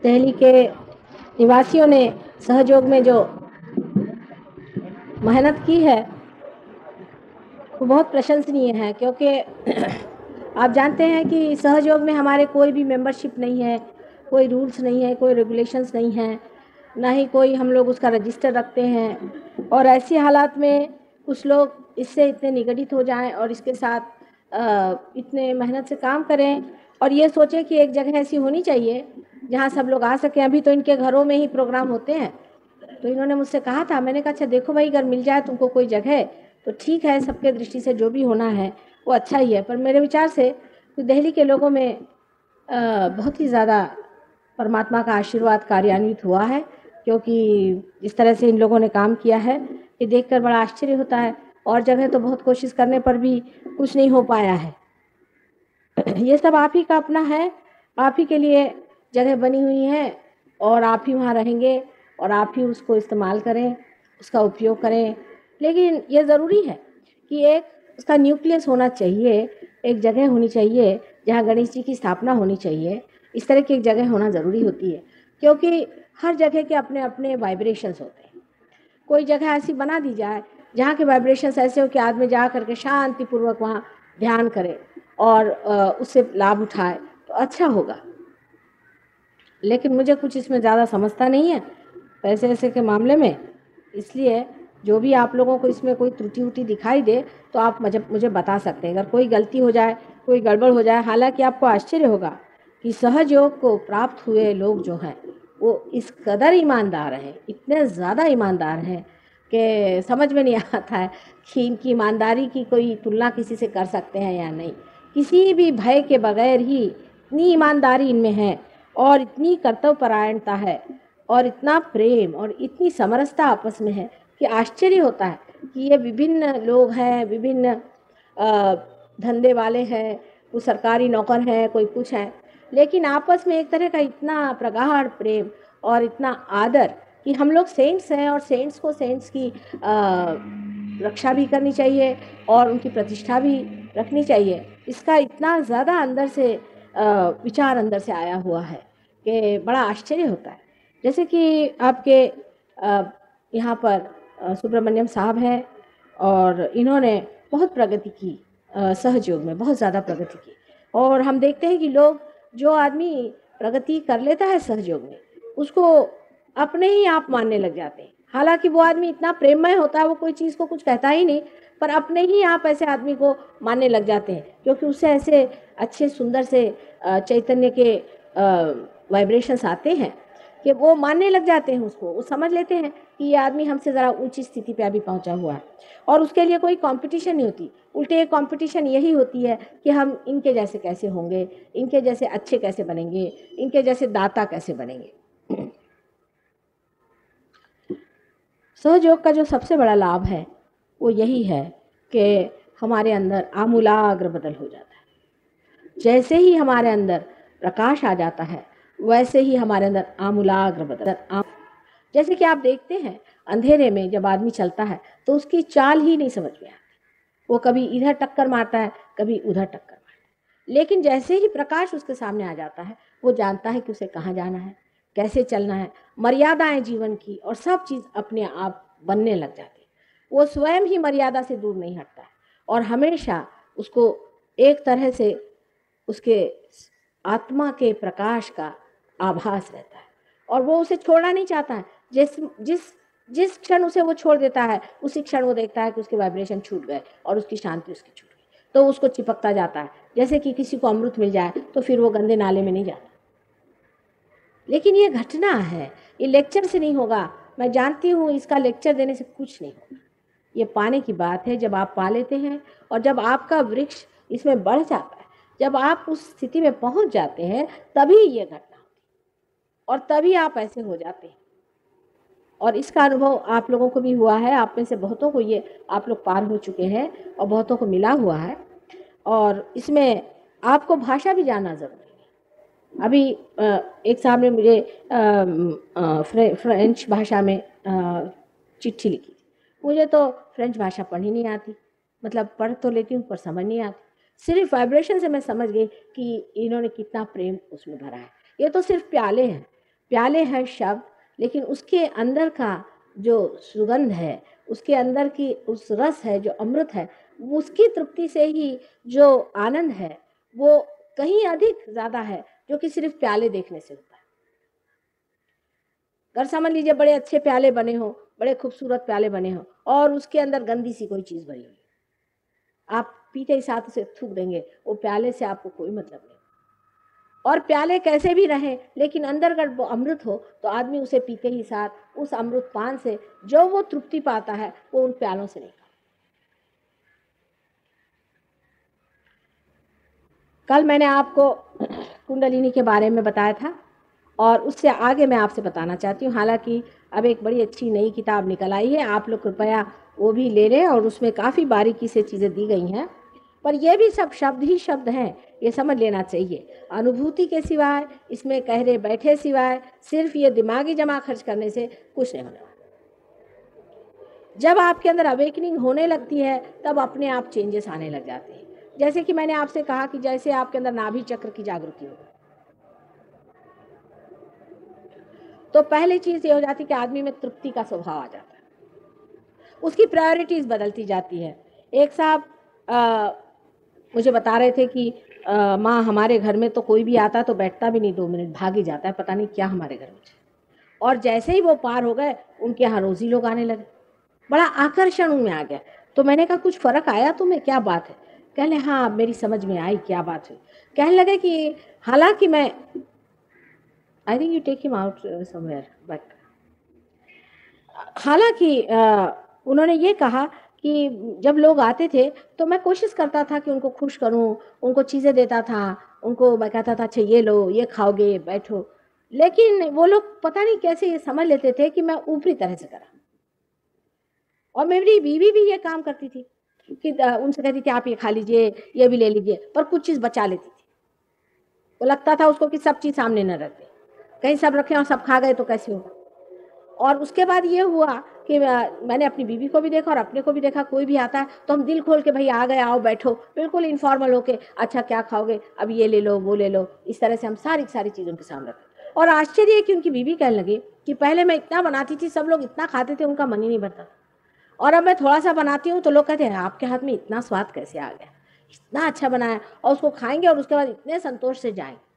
दिल्ली के निवासियों ने सहयोग में जो मेहनत की है वो बहुत प्रशंसनीय है, क्योंकि आप जानते हैं कि सहयोग में हमारे कोई भी मेंबरशिप नहीं है, कोई रूल्स नहीं है, कोई रेगुलेशंस नहीं है, ना ही कोई हम लोग उसका रजिस्टर रखते हैं। और ऐसी हालात में कुछ लोग इससे इतने निगडित हो जाएं और इसके साथ इतने मेहनत से काम करें और ये सोचें कि एक जगह ऐसी होनी चाहिए जहां सब लोग आ सकें। अभी तो इनके घरों में ही प्रोग्राम होते हैं, तो इन्होंने मुझसे कहा था, मैंने कहा अच्छा देखो भाई, अगर मिल जाए तुमको कोई जगह तो ठीक है, सबके दृष्टि से जो भी होना है वो अच्छा ही है। पर मेरे विचार से तो दिल्ली के लोगों में बहुत ही ज़्यादा परमात्मा का आशीर्वाद कार्यान्वित हुआ है, क्योंकि जिस तरह से इन लोगों ने काम किया है ये देखकर बड़ा आश्चर्य होता है। और जगह तो बहुत कोशिश करने पर भी कुछ नहीं हो पाया है। ये सब आप ही का अपना है, आप ही के लिए जगह बनी हुई है और आप ही वहाँ रहेंगे और आप ही उसको इस्तेमाल करें, उसका उपयोग करें। लेकिन ये ज़रूरी है कि एक उसका न्यूक्लियस होना चाहिए, एक जगह होनी चाहिए जहाँ गणेश जी की स्थापना होनी चाहिए। इस तरह की एक जगह होना ज़रूरी होती है, क्योंकि हर जगह के अपने अपने वाइब्रेशंस होते हैं। कोई जगह ऐसी बना दी जाए जहाँ के वाइब्रेशंस ऐसे हो कि आदमी जा करके शांतिपूर्वक वहाँ ध्यान करे और उससे लाभ उठाए तो अच्छा होगा। लेकिन मुझे कुछ इसमें ज़्यादा समझता नहीं है पैसे वैसे के मामले में, इसलिए जो भी आप लोगों को इसमें कोई त्रुटि उटी दिखाई दे तो आप मुझे बता सकते हैं। अगर कोई गलती हो जाए, कोई गड़बड़ हो जाए, हालांकि आपको आश्चर्य होगा कि सहयोग को प्राप्त हुए लोग जो हैं वो इस कदर ईमानदार हैं, इतने ज़्यादा ईमानदार हैं कि समझ में नहीं आता है कि इनकी ईमानदारी की कोई तुलना किसी से कर सकते हैं या नहीं। किसी भी भय के बगैर ही इतनी ईमानदारी इनमें है और इतनी कर्तव्यपरायणता है और इतना प्रेम और इतनी समरसता आपस में है कि आश्चर्य होता है कि ये विभिन्न लोग हैं, विभिन्न धंधे वाले हैं, कोई सरकारी नौकर हैं, कोई कुछ हैं, लेकिन आपस में एक तरह का इतना प्रगाढ़ प्रेम और इतना आदर कि हम लोग सेंट्स हैं और सेंट्स को सेंट्स की रक्षा भी करनी चाहिए और उनकी प्रतिष्ठा भी रखनी चाहिए। इसका इतना ज़्यादा अंदर से विचार अंदर से आया हुआ है कि बड़ा आश्चर्य होता है। जैसे कि आपके यहाँ पर सुब्रमण्यम साहब हैं और इन्होंने बहुत प्रगति की, सहयोग में बहुत ज़्यादा प्रगति की। और हम देखते हैं कि लोग, जो आदमी प्रगति कर लेता है सहयोग में, उसको अपने ही आप मानने लग जाते हैं। हालांकि वो आदमी इतना प्रेममय होता है, वो कोई चीज़ को कुछ कहता ही नहीं, पर अपने ही आप ऐसे आदमी को मानने लग जाते हैं, क्योंकि उससे ऐसे अच्छे सुंदर से चैतन्य के वाइब्रेशंस आते हैं कि वो मानने लग जाते हैं उसको। वो समझ लेते हैं कि ये आदमी हमसे ज़रा ऊंची स्थिति पे अभी पहुंचा हुआ है और उसके लिए कोई कंपटीशन नहीं होती। उल्टे एक कंपटीशन यही होती है कि हम इनके जैसे कैसे होंगे, इनके जैसे अच्छे कैसे बनेंगे, इनके जैसे दाता कैसे बनेंगे। सहयोग का जो सबसे बड़ा लाभ है वो यही है कि हमारे अंदर आमूलाग्र बदल हो जाता है। जैसे ही हमारे अंदर प्रकाश आ जाता है वैसे ही हमारे अंदर आमूलाग्र बदल जैसे कि आप देखते हैं अंधेरे में जब आदमी चलता है तो उसकी चाल ही नहीं समझ में आती, वो कभी इधर टक्कर मारता है, कभी उधर टक्कर मारता है। लेकिन जैसे ही प्रकाश उसके सामने आ जाता है वो जानता है कि उसे कहाँ जाना है, कैसे चलना है, मर्यादाएं जीवन की और सब चीज़ अपने आप बनने लग जाती है। वो स्वयं ही मर्यादा से दूर नहीं हटता है और हमेशा उसको एक तरह से उसके आत्मा के प्रकाश का आभास रहता है और वो उसे छोड़ना नहीं चाहता है। जिस जिस जिस क्षण उसे वो छोड़ देता है उसी क्षण वो देखता है कि उसके वाइब्रेशन छूट गए और उसकी शांति उसकी छूट गई, तो उसको चिपकता जाता है। जैसे कि किसी को अमृत मिल जाए तो फिर वो गंदे नाले में नहीं जाता। लेकिन ये घटना है, ये लेक्चर से नहीं होगा। मैं जानती हूँ इसका लेक्चर देने से कुछ नहीं होगा। ये पाने की बात है, जब आप पा लेते हैं और जब आपका वृक्ष इसमें बढ़ जाता है, जब आप उस स्थिति में पहुंच जाते हैं, तभी ये घटना होती है और तभी आप ऐसे हो जाते हैं। और इसका अनुभव आप लोगों को भी हुआ है, आप में से बहुतों को ये आप लोग पार हो चुके हैं और बहुतों को मिला हुआ है। और इसमें आपको भाषा भी जानना ज़रूरी है। अभी एक साहब ने मुझे फ्रेंच भाषा में चिट्ठी लिखी। मुझे तो फ्रेंच भाषा पढ़नी नहीं आती, मतलब पढ़ तो लेती हूँ पर समझ नहीं आती। सिर्फ वाइब्रेशन से मैं समझ गई कि इन्होंने कितना प्रेम उसमें भरा है। ये तो सिर्फ प्याले हैं, प्याले है शब्द, लेकिन उसके अंदर का जो सुगंध है, उसके अंदर की उस रस है जो अमृत है, उसकी तृप्ति से ही जो आनंद है वो कहीं अधिक ज़्यादा है जो कि सिर्फ प्याले देखने से होता है। अगर समझ लीजिए बड़े अच्छे प्याले बने हो, बड़े खूबसूरत प्याले बने हो और उसके अंदर गंदी सी कोई चीज़ भरी हुई, आप पीते ही साथ उसे थूक देंगे, वो प्याले से आपको कोई मतलब नहीं। और प्याले कैसे भी रहें, लेकिन अंदर अगर वो अमृत हो तो आदमी उसे पीते ही साथ उस अमृत पान से जो वो तृप्ति पाता है वो उन प्यालों से नहीं पाता। कल मैंने आपको कुंडलिनी के बारे में बताया था और उससे आगे मैं आपसे बताना चाहती हूँ। हालांकि अब एक बड़ी अच्छी नई किताब निकल आई है, आप लोग कृपया वो भी ले लें और उसमें काफ़ी बारीकी से चीज़ें दी गई हैं, पर ये भी सब शब्द ही शब्द हैं, ये समझ लेना चाहिए। अनुभूति के सिवाय, इसमें कह रहे बैठे सिवाय, सिर्फ ये दिमागी जमा खर्च करने से कुछ नहीं होने वाला। जब आपके अंदर अवेकनिंग होने लगती है तब अपने आप चेंजेस आने लग जाते हैं। जैसे कि मैंने आपसे कहा कि जैसे आपके अंदर नाभि चक्र की जागृति हो, तो पहली चीज़ ये हो जाती है कि आदमी में तृप्ति का स्वभाव आ जाता है, उसकी प्रायोरिटीज़ बदलती जाती है। एक साहब मुझे बता रहे थे कि माँ हमारे घर में तो कोई भी आता तो बैठता भी नहीं, 2 मिनट भाग ही जाता है, पता नहीं क्या हमारे घर में। और जैसे ही वो पार हो गए उनके यहाँ रोज़ी लोग आने लगे, बड़ा आकर्षण उनमें आ गया। तो मैंने कहा कुछ फ़र्क आया तुम्हें, क्या बात है? कहने हाँ मेरी समझ में आई क्या बात है। कहने लगे कि हालांकि मैं I think you take him out somewhere back. हालांकि उन्होंने ये कहा कि जब लोग आते थे तो मैं कोशिश करता था कि उनको खुश करूं, उनको चीज़ें देता था, उनको मैं कहता था अच्छा ये लो, ये खाओगे, बैठो, लेकिन वो लोग पता नहीं कैसे ये समझ लेते थे कि मैं ऊपरी तरह से करा। और मेरी बीवी भी ये काम करती थी कि उनसे कहती थी आप ये खा लीजिए, ये भी ले लीजिए, पर कुछ चीज़ बचा लेती थी। वो लगता था उसको कि सब चीज़ सामने न रख दे, कहीं सब रखे और सब खा गए तो कैसे होगा। और उसके बाद ये हुआ कि मैंने अपनी बीवी को भी देखा और अपने को भी देखा, कोई भी आता है तो हम दिल खोल के भाई आ गए, आओ बैठो, बिल्कुल इनफॉर्मल होके, अच्छा क्या खाओगे, अब ये ले लो वो ले लो, इस तरह से हम सारी सारी चीज़ उनके सामने रखें। और आश्चर्य है कि उनकी बीवी कहने लगी कि पहले मैं इतना बनाती थी, सब लोग इतना खाते थे, उनका मन ही नहीं भरता, और अब मैं थोड़ा सा बनाती हूँ तो लोग कहते हैं आपके हाथ में इतना स्वाद कैसे आ गया, इतना अच्छा बनाया, और उसको खाएंगे और उसके बाद इतने संतोष से जाएंगे।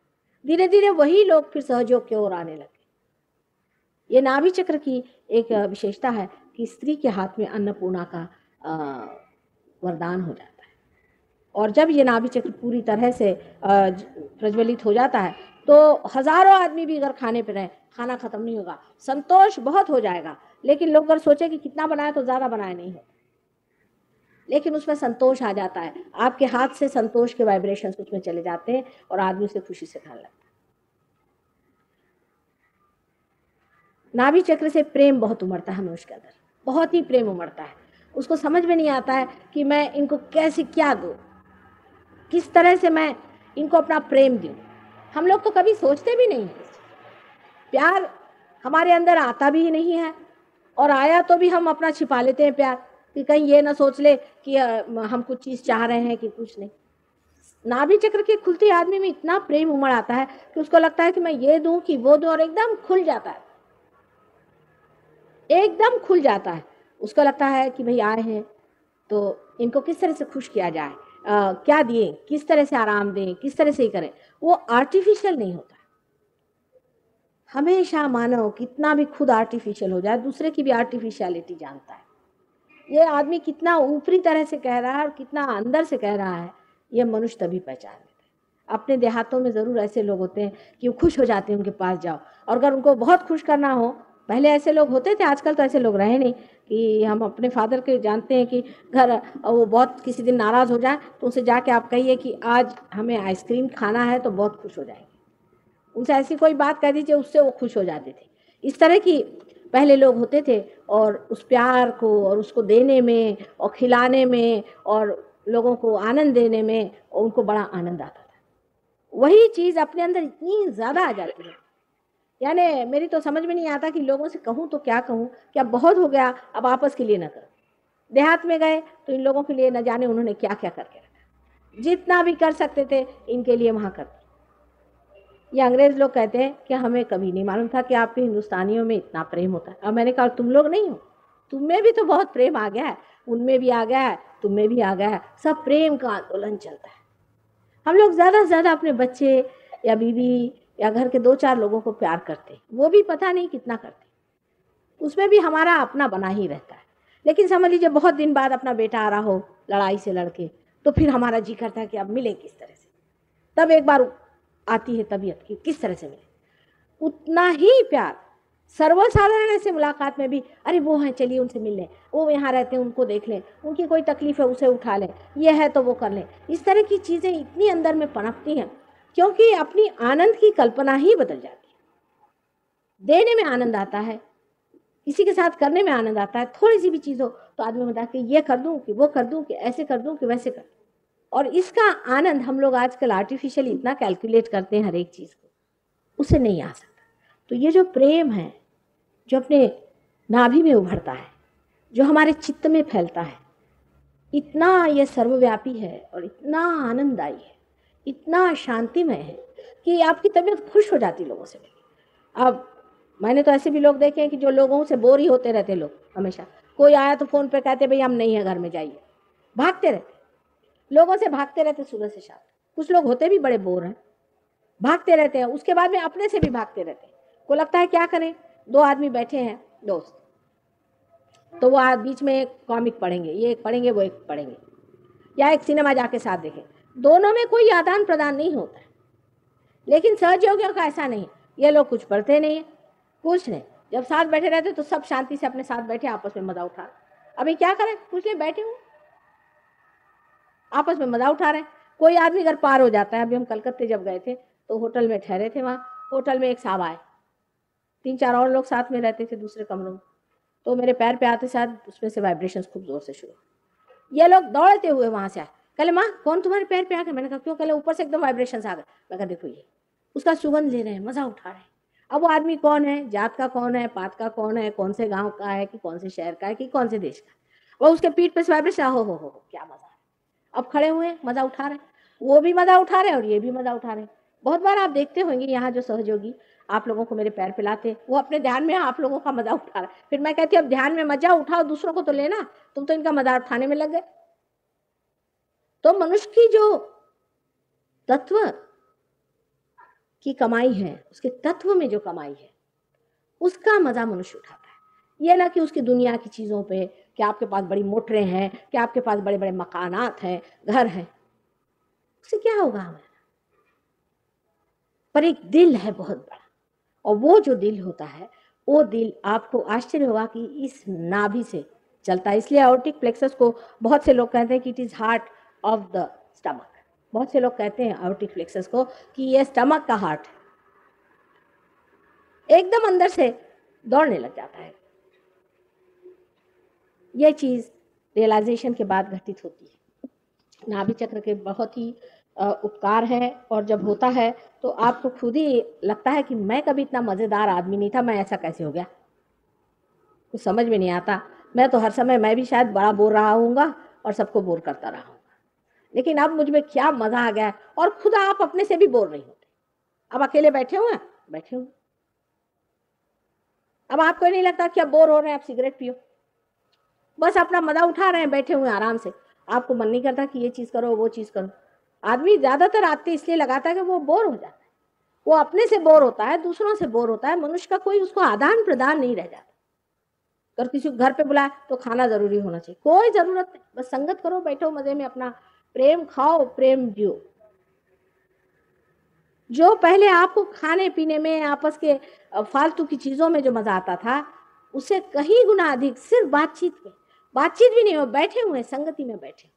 धीरे धीरे वही लोग फिर सहयोग की ओर आने लगे। ये नाभि चक्र की एक विशेषता है कि स्त्री के हाथ में अन्नपूर्णा का वरदान हो जाता है, और जब ये नाभि चक्र पूरी तरह से प्रज्वलित हो जाता है तो हजारों आदमी भी अगर खाने पे रहे, खाना खत्म नहीं होगा, संतोष बहुत हो जाएगा। लेकिन लोग अगर सोचे कि कितना बनाए तो ज़्यादा बनाए नहीं होता, लेकिन उसमें संतोष आ जाता है, आपके हाथ से संतोष के वाइब्रेशंस उसमें चले जाते हैं और आदमी उसे खुशी से खाने लगता है। नाभि चक्र से प्रेम बहुत उमड़ता है मनुष्य के अंदर, बहुत ही प्रेम उमड़ता है। उसको समझ में नहीं आता है कि मैं इनको कैसे क्या दूँ, किस तरह से मैं इनको अपना प्रेम दूँ। हम लोग तो कभी सोचते भी नहीं हैं, प्यार हमारे अंदर आता भी नहीं है, और आया तो भी हम अपना छिपा लेते हैं प्यार, कि कहीं ये ना सोच ले कि हम कुछ चीज़ चाह रहे हैं कि कुछ नहीं। नाभि चक्र के खुलते आदमी में इतना प्रेम उमड़ आता है कि उसको लगता है कि मैं ये दूं कि वो दूं, और एकदम खुल जाता है, एकदम खुल जाता है। उसको लगता है कि भाई आए हैं तो इनको किस तरह से खुश किया जाए, क्या दिए, किस तरह से आराम दें, किस तरह से ही करें। वो आर्टिफिशियल नहीं होता है। हमेशा मानव कितना भी खुद आर्टिफिशियल हो जाए, दूसरे की भी आर्टिफिशियलिटी जानता है। ये आदमी कितना ऊपरी तरह से कह रहा है और कितना अंदर से कह रहा है, ये मनुष्य तभी पहचान लेता है। अपने देहातों में ज़रूर ऐसे लोग होते हैं कि वो खुश हो जाते हैं, उनके पास जाओ, और अगर उनको बहुत खुश करना हो, पहले ऐसे लोग होते थे, आजकल तो ऐसे लोग रहे नहीं। कि हम अपने फादर के जानते हैं कि घर वो बहुत किसी दिन नाराज़ हो जाए तो उनसे जाके आप कहिए कि आज हमें आइसक्रीम खाना है, तो बहुत खुश हो जाएंगे। उनसे ऐसी कोई बात कह दीजिए, उससे वो खुश हो जाते थे। इस तरह की पहले लोग होते थे, और उस प्यार को और उसको देने में और खिलाने में और लोगों को आनंद देने में उनको बड़ा आनंद आता था। वही चीज़ अपने अंदर इतनी ज़्यादा आ जाती है, यानी मेरी तो समझ में नहीं आता कि लोगों से कहूँ तो क्या कहूँ, क्या बहुत हो गया, अब आपस के लिए न करो। देहात में गए तो इन लोगों के लिए न जाने उन्होंने क्या क्या करके रखा, जितना भी कर सकते थे इनके लिए वहाँ करते। ये अंग्रेज लोग कहते हैं कि हमें कभी नहीं मालूम था कि आपके हिंदुस्तानियों में इतना प्रेम होता है। अब मैंने कहा तुम लोग नहीं हो, तुम में भी तो बहुत प्रेम आ गया है, उनमें भी आ गया है, तुम में भी आ गया है, सब प्रेम का आंदोलन चलता है। हम लोग ज़्यादा से ज़्यादा अपने बच्चे या बीवी या घर के 2-4 लोगों को प्यार करते, वो भी पता नहीं कितना करते, उसमें भी हमारा अपना बना ही रहता है। लेकिन समझ लीजिए बहुत दिन बाद अपना बेटा आ रहा हो लड़ाई से लड़के, तो फिर हमारा जी करता है कि अब मिलें किस तरह से। तब एक बार आती है तबीयत की किस तरह से मिले। उतना ही प्यार सर्वसाधारण ऐसे मुलाकात में भी, अरे वो हैं चलिए उनसे मिल लें, वो यहाँ रहते हैं उनको देख लें, उनकी कोई तकलीफ है उसे उठा लें, ये है तो वो कर लें। इस तरह की चीज़ें इतनी अंदर में पनपती हैं क्योंकि अपनी आनंद की कल्पना ही बदल जाती है। देने में आनंद आता है, किसी के साथ करने में आनंद आता है। थोड़ी सी भी चीज़ हो तो आदमी बता कि ये कर दूं कि वो कर दूं कि ऐसे कर दूं कि वैसे कर दूं। और इसका आनंद हम लोग आजकल आर्टिफिशियली इतना कैलकुलेट करते हैं हर एक चीज़ को, उसे नहीं आ सकता। तो ये जो प्रेम है जो अपने नाभि में उभरता है, जो हमारे चित्त में फैलता है, इतना ये सर्वव्यापी है और इतना आनंददायी है, इतना शांतिमय है कि आपकी तबीयत खुश हो जाती लोगों से मिलकर। अब मैंने तो ऐसे भी लोग देखे हैं कि जो लोगों से बोर ही होते रहते, लोग हमेशा कोई आया तो फ़ोन पे कहते भाई हम नहीं है घर में, जाइए, भागते रहते, लोगों से भागते रहते सुबह से शाम। कुछ लोग होते भी बड़े बोर हैं, भागते रहते हैं, उसके बाद में अपने से भी भागते रहते हैं। को लगता है क्या करें, 2 आदमी बैठे हैं दोस्त, तो वो बीच में एक कॉमिक पढ़ेंगे, ये एक पढ़ेंगे वो एक पढ़ेंगे, या एक सिनेमा जाके साथ देखें, दोनों में कोई आदान प्रदान नहीं होता है। लेकिन सहयोगियों का ऐसा नहीं, ये लोग कुछ पढ़ते नहीं, कुछ नहीं, जब साथ बैठे रहते तो सब शांति से अपने साथ बैठे आपस में मजा उठा। अभी क्या करें, कुछ नहीं, बैठे हूँ आपस में मजा उठा रहे हैं। कोई आदमी घर पार हो जाता है। अभी हम कलकत्ते जब गए थे तो होटल में ठहरे थे, वहाँ होटल में एक साहब आए, 3-4 और लोग साथ में रहते थे दूसरे कमरों में, तो मेरे पैर पे आते साथ उसमें से वाइब्रेशंस खूब जोर से शुरू। ये लोग दौड़ते हुए वहाँ से आए, कहले माँ कौन तुम्हारे पैर पे आ गए। मैंने कहा क्यों, कहले ऊपर से एकदम वाइब्रेशंस आ गए। मैं कहा देखो ये उसका सुगंध ले रहे हैं, मजा उठा रहे हैं। अब वो आदमी कौन है, जात का कौन है, पात का कौन है, कौन से गांव का है कि कौन से शहर का है कि कौन से देश का, वो उसके पीठ पे से वाइब्रेशन, हो क्या मजा है। अब खड़े हुए मजा उठा रहे हैं, वो भी मजा उठा रहे हैं और ये भी मजा उठा रहे हैं। बहुत बार आप देखते होंगे यहाँ जो सहयोगी आप लोगों को मेरे पैर पिलाते, वो अपने ध्यान में आप लोगों का मजा उठा रहा है। फिर मैं कहती हूँ अब ध्यान में मजा उठाओ, दूसरों को तो लेना, तुम तो इनका मजा उठाने में लग गए। तो मनुष्य की जो तत्व की कमाई है, उसके तत्व में जो कमाई है, उसका मजा मनुष्य उठाता है। ये ना कि उसकी दुनिया की चीजों पे, कि आपके पास बड़ी मोटरें हैं, कि आपके पास बड़े बड़े मकानात हैं, घर हैं, उससे क्या होगा हमें। पर एक दिल है बहुत बड़ा, और वो जो दिल होता है, वो दिल आपको आश्चर्य होगा कि इस नाभि से चलता है। इसलिए आयोर्टिक प्लेक्सस को बहुत से लोग कहते हैं कि it is heart of the stomach. बहुत से लोग कहते हैं आयोर्टिक प्लेक्सस को कि ये स्टमक का हार्ट है, एकदम अंदर से दौड़ने लग जाता है। ये चीज रियलाइजेशन के बाद घटित होती है। नाभि चक्र के बहुत ही उपकार है, और जब होता है तो आपको खुद ही लगता है कि मैं कभी इतना मज़ेदार आदमी नहीं था, मैं ऐसा कैसे हो गया, कुछ समझ में नहीं आता। मैं तो हर समय, मैं भी शायद बड़ा बोल रहा हूँगा और सबको बोर करता रहा हूँगा, लेकिन अब मुझ में क्या मज़ा आ गया है। और खुद आप अपने से भी बोर नहीं होते। अब अकेले बैठे हुए हैं, बैठे हुए, अब आपको नहीं लगता कि अब बोर हो रहे हैं, आप सिगरेट पियो, बस अपना मज़ा उठा रहे हैं, बैठे हुए आराम से। आपको मन नहीं करता कि ये चीज़ करो वो चीज़ करो। आदमी ज़्यादातर आते इसलिए लगाता है कि वो बोर हो जाता है, वो अपने से बोर होता है, दूसरों से बोर होता है। मनुष्य का कोई उसको आदान प्रदान नहीं रह जाता। अगर किसी को घर पे बुलाए तो खाना जरूरी होना चाहिए, कोई जरूरत नहीं, बस संगत करो, बैठो मजे में, अपना प्रेम खाओ, प्रेम जियो। जो पहले आपको खाने पीने में, आपस के फालतू की चीजों में जो मजा आता था, उससे कहीं गुना अधिक सिर्फ बातचीत में, बातचीत भी नहीं हो, बैठे हुए संगति में बैठे,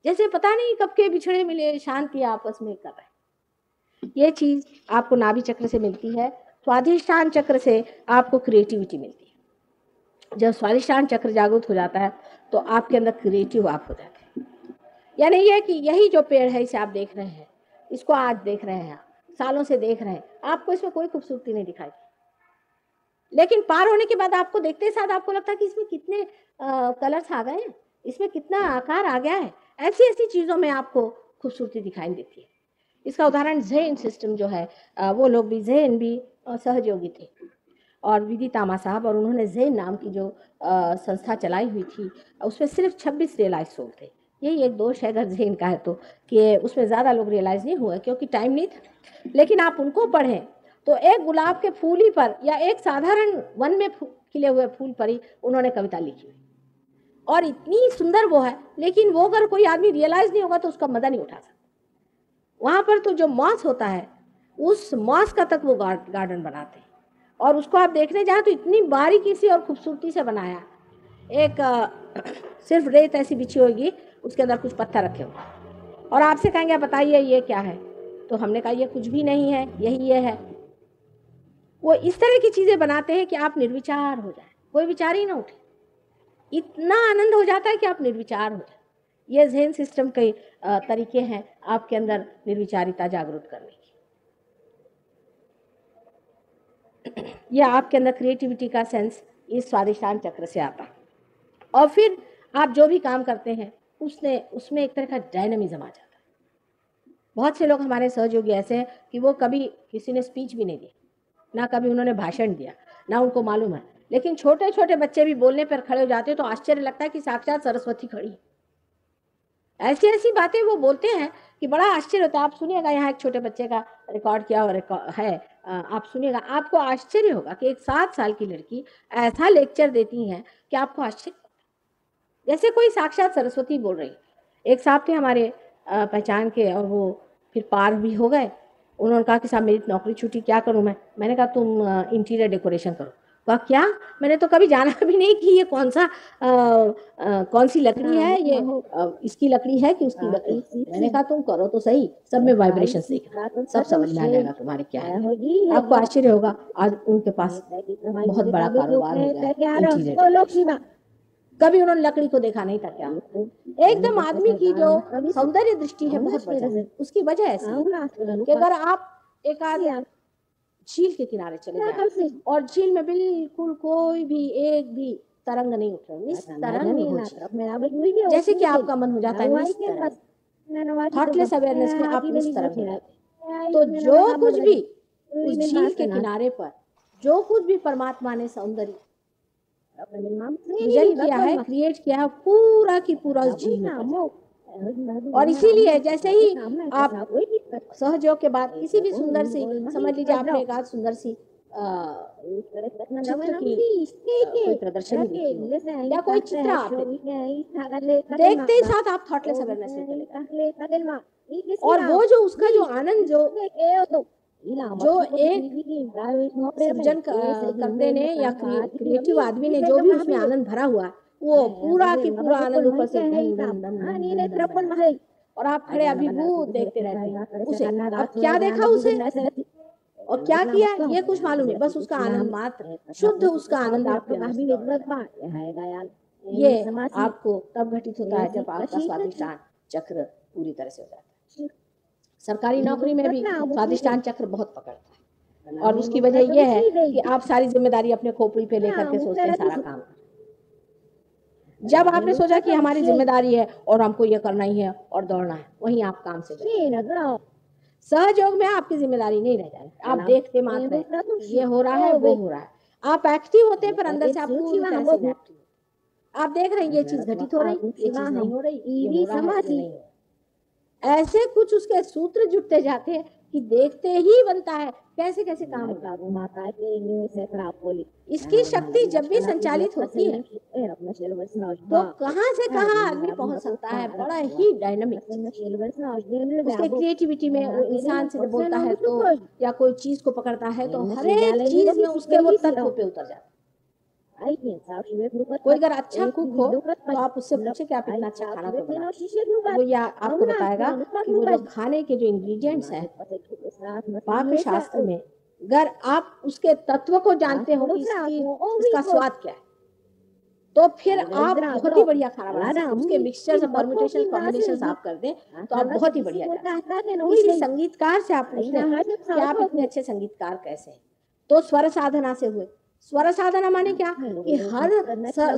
जैसे पता नहीं कब के बिछड़े मिले, शांति आपस में कर रहे। ये चीज आपको नाभि चक्र से मिलती है। स्वाधिष्ठान चक्र से आपको क्रिएटिविटी मिलती है। जब स्वाधिष्ठान चक्र जागृत हो जाता है तो आपके अंदर क्रिएटिव आप हो जाते हैं। यानी ये कि यही जो पेड़ है इसे आप देख रहे हैं, इसको आज देख रहे हैं, सालों से देख रहे हैं, आपको इसमें कोई खूबसूरती नहीं दिखाई, लेकिन पार होने के बाद आपको देखते साथ आपको लगता है कि इसमें कितने कलर्स आ गए हैं, इसमें कितना आकार आ गया है। ऐसी ऐसी चीजों में आपको खूबसूरती दिखाई देती है। इसका उदाहरण ज़ेन सिस्टम जो है, वो लोग भी ज़ेन भी सहयोगी थे, और विधि तामा साहब, और उन्होंने ज़ेन नाम की जो संस्था चलाई हुई थी, उसमें सिर्फ 26 रियलाइज सोल थे। यही एक दोष है अगर ज़ेन का है तो, कि उसमें ज़्यादा लोग रियलाइज़ नहीं हुए क्योंकि टाइम नहीं था। लेकिन आप उनको पढ़ें तो एक गुलाब के फूल ही पर या एक साधारण वन में खिले हुए फूल पर ही उन्होंने कविता लिखी हुई, और इतनी सुंदर वो है। लेकिन वो अगर कोई आदमी रियलाइज़ नहीं होगा तो उसका मजा नहीं उठा सकता। वहाँ पर तो जो मॉस होता है, उस मॉस का तक वो गार्डन बनाते हैं, और उसको आप देखने जाए तो इतनी बारीकी से और खूबसूरती से बनाया। एक सिर्फ रेत ऐसी बिछी होगी, उसके अंदर कुछ पत्थर रखे होंगे, और आपसे कहेंगे बताइए ये क्या है, तो हमने कहा ये कुछ भी नहीं है, यही ये है। वो इस तरह की चीज़ें बनाते हैं कि आप निर्विचार हो जाए, कोई विचार ही ना उठे, इतना आनंद हो जाता है कि आप निर्विचार हो जाए। ये ज़ेन सिस्टम के तरीके हैं आपके अंदर निर्विचारिता जागरूक करने की। यह आपके अंदर क्रिएटिविटी का सेंस इस स्वादिष्टान चक्र से आता है, और फिर आप जो भी काम करते हैं उसमें एक तरह का डायनामिज्म आ जाता है। बहुत से लोग हमारे सहयोगी ऐसे हैं कि वो कभी किसी ने स्पीच भी नहीं दी, ना कभी उन्होंने भाषण दिया, ना उनको मालूम है, लेकिन छोटे छोटे बच्चे भी बोलने पर खड़े हो जाते हैं तो आश्चर्य लगता है कि साक्षात सरस्वती खड़ी है। ऐसी ऐसी बातें वो बोलते हैं कि बड़ा आश्चर्य होता है। आप सुनिएगा, यहाँ एक छोटे बच्चे का रिकॉर्ड किया और है, आप सुनिएगा, आपको आश्चर्य होगा कि एक 7 साल की लड़की ऐसा लेक्चर देती है कि आपको आश्चर्य, जैसे कोई साक्षात सरस्वती बोल रही। एक साहब थे हमारे पहचान के, और वो फिर पार भी हो गए। उन्होंने कहा कि साहब मेरी नौकरी छूटी, क्या करूं मैं? मैंने कहा तुम इंटीरियर डेकोरेशन करो। कहा क्या? मैंने तो कभी जाना भी नहीं कि ये कौन सी लकड़ी है, ये इसकी लकड़ी है कि उसकी लकड़ी। मैंने कहा तुम करो तो सही, सब में वाइब्रेशन देखना, सब समझ में आ जाएगा तुम्हारे क्या है। आपको आश्चर्य होगा, आज उनके पास बहुत बड़ा कारोबार हो गया। कभी उन्होंने लकड़ी को देखा नहीं था क्या? एकदम आदमी की जो सौंदर्य दृष्टि है बहुत वजह, उसकी वजह ऐसी है कि अगर आप एक आध झील के किनारे चले जाएं और झील में बिल्कुल कोई भी एक भी तरंग नहीं उठ रही, निस्तरंग, जैसे कि आपका मन हो जाता है थॉटलेस अवेयरनेस में, आप निस्तरंग हो जाते हैं। तो जो कुछ भी उस झील के किनारे पर, जो कुछ भी परमात्मा ने सौंदर्य विजन किया है, क्रिएट किया है, पूरा की पूरा उस झील में। और इसीलिए जैसे ही आप सहयोग के बाद किसी भी सुंदर सी, समझ लीजिए आपने एक आज सुंदर सी चित्र की कोई प्रदर्शनी देखी या कोई चित्र आपने देखते ही साथ आप थॉटलेस अवेयरनेस में चले, और वो जो उसका जो आनंद जो एक सृजन करते ने या क्रिएटिव आदमी ने जो भी उसमें आनंद भरा हुआ, वो पूरा की पूरा आनंद ऊपर से और आप खड़े अभिभूत देखते रहते हैं उसे। अब क्या देखा उसे और क्या किया ये कुछ मालूम नहीं, बस उसका आनंद मात्र, शुद्ध उसका आनंद आपको ये आपको तब घटित होता है जब आपका स्वादिष्टान चक्र पूरी तरह से हो जाता है। सरकारी नौकरी में भी स्वादिष्टान चक्र बहुत पकड़ता है, और उसकी वजह यह है कि आप सारी जिम्मेदारी अपने खोपड़ी पे लेकर के सोचते हैं सारा काम। जब आपने सोचा कि हमारी जिम्मेदारी है और हमको ये करना ही है और दौड़ना है, वहीं आप काम से सहयोग में आपकी जिम्मेदारी नहीं रह जाएगी, आप देखते मात्र हैं ये हो रहा है वो हो रहा है, आप एक्टिव होते हैं पर अंदर से आप पूरी तरह से एक्टिव, आप देख रहे हैं ये चीज घटित हो रही, ये चीज नहीं हो रही, ये हो रहा है, नहीं हो रहा। ऐसे कुछ उसके सूत्र जुटते जाते हैं कि देखते ही बनता है कैसे कैसे काम होता है। इसकी शक्ति जब भी संचालित होती है तो कहां से कहां आदमी पहुंच सकता है, बड़ा ही डायनामिक। उसके क्रिएटिविटी में वो इंसान से बोलता है तो या कोई चीज को पकड़ता है तो हर एक चीज में उसके वो तत्व पे उतर जाता है। कोई अगर अच्छा कुक हो तो आप उससे पूछे कि आप इतना अच्छा खाना तो बना, वो या आपको बताएगा कि वो जो खाने के जो इंग्रेडिएंट्स हैं पाक शास्त्र में, अगर आप उसके तत्व को जानते हो कि इसका स्वाद क्या है, तो फिर आप बहुत ही बढ़िया खाना बना सकते हैं। उसके मिक्सचर्स और परम्यूटेशन कॉम्बिनेशंस आप कर दें तो आप बहुत ही बढ़िया किसी संगीतकार से आप पूछते हैं कि आप इतने अच्छे संगीतकार कैसे हैं, तो स्वर साधना से हुए, स्वर साधना माने क्या कि हर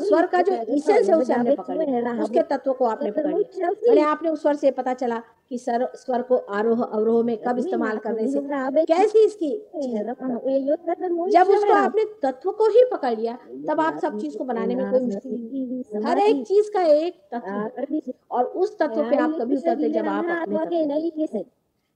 स्वर का जो इसेंस है उसे हमने पकड़ लिया, उसके तत्व को आपने पकड़ लिया। मैंने आपने उस स्वर से पता चला कि स्वर को आरोह अवरोह में कब इस्तेमाल करने से कैसी इसकी, जब उसको आपने तत्व को ही पकड़ लिया तब आप सब चीज को बनाने में कोई मुश्किल नहीं। हर एक चीज का एक तत्व है और उस तत्व पे आप कभी उतरते जब आप अपने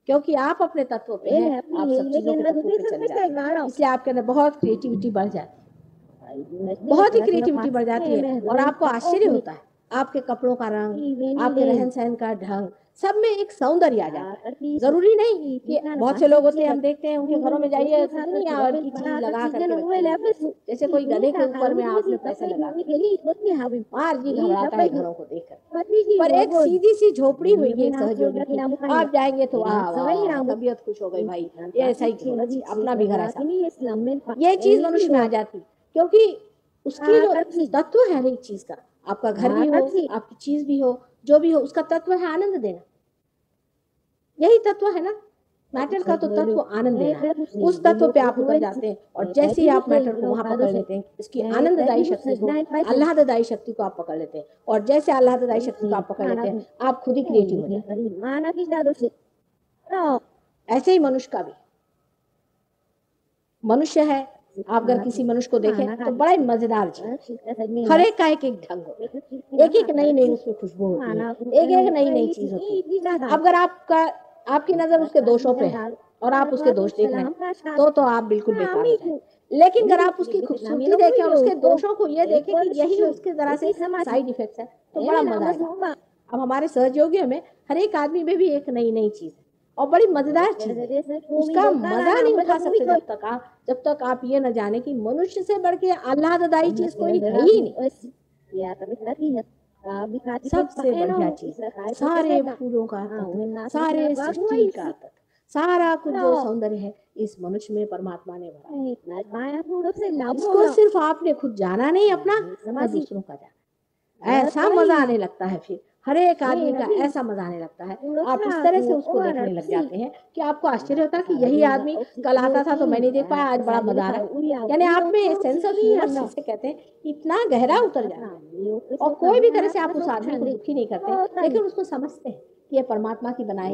क्योंकि आप अपने तत्व पे हैं, आप सब चीजों के तत्व पे चले जाते हैं, इसलिए आपके अंदर बहुत क्रिएटिविटी बढ़ जाती है, बहुत ही क्रिएटिविटी बढ़ जाती है और आपको आश्चर्य होता है आपके कपड़ों का रंग, आपके रहन सहन का ढंग, सब में एक सौंदर्य आ जाता है। जरूरी नहीं कि बहुत से लोग होते हैं हम देखते हैं उनके घरों में जाइए कितनी और की चीज लगा करके, जैसे कोई गधे के ऊपर में आपने पैसे लगा मार जी घबराता है घरों को देखकर। पर एक सीधी सी झोपड़ी हुई है सहयोगी की, आप जाएंगे तो तबीयत खुश हो गई भाई, ये ऐसा ही अपना भी घर ऐसा, ये चीज मनुष्य में आ जाती क्योंकि उसकी जो तत्व है हर एक चीज का, आपका घर भी हो, आपकी चीज भी हो, जो भी हो, उसका तत्व है आनंद देना। यही तत्व है ना, मैटर का तो तत्व आनंद देना है। उस तत्व पे आप उतर जाते हैं और जैसे ही आप मैटर को वहां पकड़ लेते हैं, इसकी आनंददायी शक्ति को, आह्लाददायी शक्ति को आप पकड़ लेते हैं और जैसे आह्लाददायी शक्ति को आप पकड़ लेते हैं आप खुद ही क्रिएटिव हो जाते हैं। ऐसे ही मनुष्य का भी, मनुष्य है, आप अगर किसी मनुष्य को देखें तो बड़ा ही मजेदार चीज, हर एक का एक एक ढंग होता है, एक एक नई नई उसमें खुशबू होती है, एक एक नई नई चीज होती है। अगर आपकी नजर उसके दोषों पे है और आप उसके दोष देख रहे हैं तो आप बिल्कुल बेकार हो जाए। लेकिन अगर आप उसकी खूबसूरती देखें और उसके दोषों को ये देखें कि यही उसके जरा से साइड इफेक्ट्स है तो बड़ा मजा आएगा। अब हमारे सहयोगियों में हर एक आदमी में भी एक नई नई चीज है और बड़ी मजेदार चीज है, उसका मजा नहीं उठा सकते जब तक आप ये न जाने कि मनुष्य से बढ़ के आह्लाददायी चीज कोई है ही नहीं। सबसे बढ़िया चीज सारे फूलों का तत्व, सारे सृष्टि का तत्व, सारा कुछ जो सौंदर्य है इस मनुष्य में परमात्मा ने भरा। इसको सिर्फ आपने खुद जाना नहीं अपना, दूसरों का जाना, ऐसा मजा आने लगता है। फिर हर एक आदमी का ऐसा मजा आने लगता है, आप इस तरह से उसको देखने लग जाते हैं कि आपको आश्चर्य होता है कि यही आदमी कल आता था तो मैं नहीं देख पाया, आज बड़ा मजा आ रहा है। यानी आप में सेंस ऑफ ह्यूमर जिसे कहते हैं इतना गहरा उतर जाता है और कोई भी तरह से आप उस आदमी को दुखी नहीं करते, लेकिन उसको समझते हैं कि ये परमात्मा की बनाई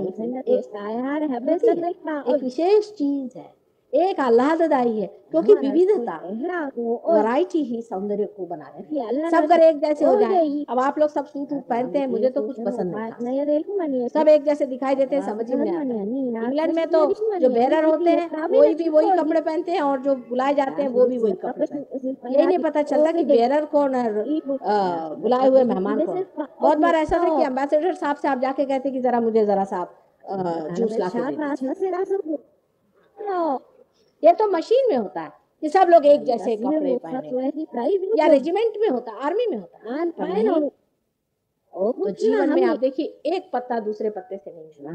एक विशेष चीज है, एक आह्लाददायी है क्योंकि विविधता वैरायटी ही सौंदर्य को बना रहे हैं। सब अगर एक जैसे हो जाए, अब आप लोग सब सूट पहनते हैं, मुझे तो कुछ पसंद नहीं, सब एक जैसे दिखाई देते हैं, समझ में आता है। इंग्लैंड में तो जो बेरर होते हैं कोई भी वही कपड़े पहनते हैं और जो बुलाए जाते हैं वो भी वही कपड़े पहनते हैं, यही नहीं पता चलता कि बेरर कौन है, बुलाए हुए मेहमान कौन। बहुत बार ऐसा था कि एम्बेसडर साहब से आप जाके कहते कि जरा मुझे जरा सा जूस ला के, ये तो मशीन में होता है कि सब लोग एक जैसे कपड़े पहने, या रेजिमेंट में होता है, आर्मी में होता है। तो जीवन में आप देखिए एक पत्ता दूसरे पत्ते से नहीं मिलता,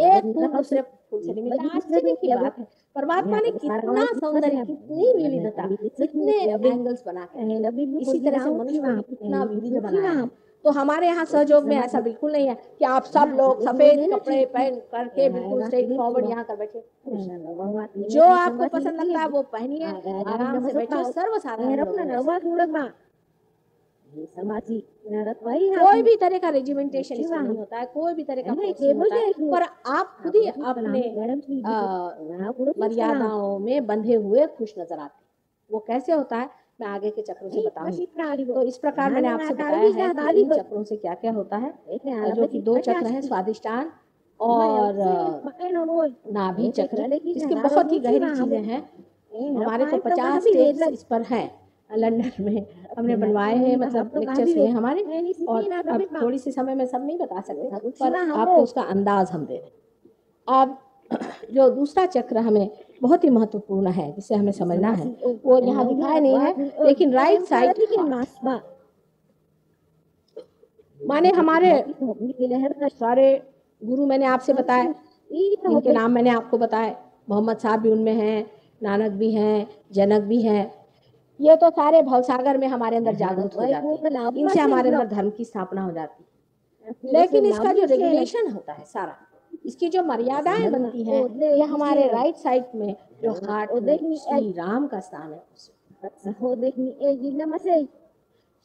एक फूल दूसरे फूल से नहीं मिलता। आश्चर्य की बात है, परमात्मा ने कितना सौंदर्य, कितनी विविधता, कितने एंगल्स बनाए, इसी तरह से मनुष्य को कितना विविध बनाया। तो हमारे यहाँ सहयोग में ऐसा बिल्कुल नहीं है कि आप सब लोग सफेद कपड़े पहन करके बिल्कुल स्ट्रेट फॉरवर्ड यहाँ कर बैठे। जो आपको पसंद लगता है वो पहनिए, आराम से बैठिए, सर्वसाधारण। कोई भी तरह का रेजिमेंटेशन इसमें नहीं होता है, कोई भी तरह का होता है, पर आप खुद ही अपने मर्यादाओं में बंधे हुए खुश नजर आते हैं। वो कैसे होता है मैं आगे के चक्रों से बताऊंगी। तो इस प्रकार मैंने आपसे बताया है कि इन चक्रों से क्या क्या होता है, जो कि 2 चक्र हैं, स्वादिष्टान और नाभि चक्र। इसकी बहुत ही गहरी चीजें हैं, हमारे तो 50 स्टेप्स इस पर हैं, लंदन में हमने बनवाए हैं, मतलब लेक्चर्स हुए हमारे, और अब थोड़ी सी समय में सब नहीं बता सकते पर आपको उसका अंदाज हम दे दें। अब जो दूसरा चक्र हमें बहुत ही महत्वपूर्ण है जिसे हमें समझना है, वो यहाँ दिखाया नहीं है, लेकिन राइट साइड माने हमारे सारे गुरु मैंने आपसे बताए, इनके नाम मैंने आपको बताए, मोहम्मद साहब भी उनमें हैं, नानक भी हैं, जनक भी हैं। ये तो सारे भवसागर में हमारे अंदर जागृत हो जाते हैं, इनसे हमारे अंदर धर्म की स्थापना हो जाती है। लेकिन इसका जो रेगुलेशन होता है सारा, इसकी जो मर्यादाएं बनती हैं, ये हमारे राइट साइड में जो हार्ट श्री राम का स्थान है,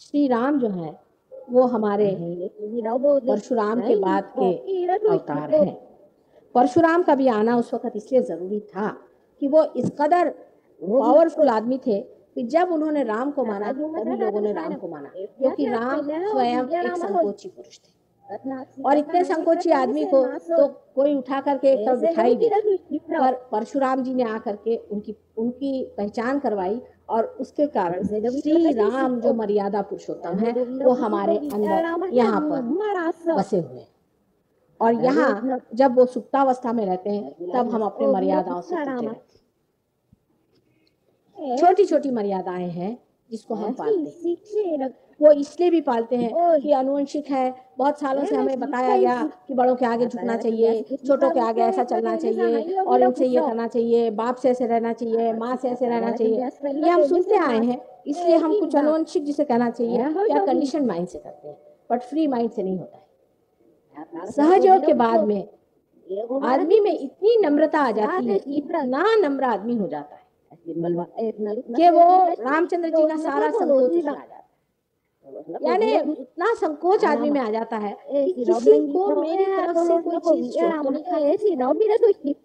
श्री राम जो है वो हमारे परशुराम के बाद के अवतार हैं। परशुराम का भी आना उस वक्त इसलिए जरूरी था कि वो इस कदर पावरफुल आदमी थे कि जब उन्होंने राम को माना तभी लोगों ने राम को माना, क्योंकि राम स्वयं एक संकोची पुरुष थे और इतने संकोची आदमी को तो कोई उठा करके एक तरफ बिठाई दे, पर परशुराम जी ने आकर के उनकी पहचान करवाई और उसके कारण श्री राम जो मर्यादा पुरुषोत्तम है वो हमारे अंदर यहाँ पर बसे हुए हैं। और यहाँ जब वो सुप्तावस्था में रहते हैं तब हम अपने मर्यादाओं से टूटे रहते हैं। छोटी छोटी मर्यादाएं हैं जिसको हम पालते हैं, वो इसलिए भी पालते हैं कि अनुवंशिक है। बहुत सालों से हमें बताया गया कि बड़ों के आगे झुकना चाहिए, छोटों के आगे ऐसा चलना चाहिए और इनसे ये करना चाहिए, बाप से ऐसे रहना चाहिए, माँ से ऐसे रहना चाहिए। ये हम सुनते आए हैं, इसलिए हम कुछ अनुवंशिक जिसे कहना चाहिए या कंडीशन माइंड से करते हैं, बट फ्री माइंड से नहीं होता है। सहयोग के बाद में आदमी में इतनी नम्रता आ जाती है, इतना नम्र आदमी हो जाता है कि वो रामचंद्र जी का सारा संकोच आ जाता है। यानी इतना संकोच आदमी में आ जाता है कि किसी को मेरी तरफ से कोई चीज चोट तो नहीं खाएगी,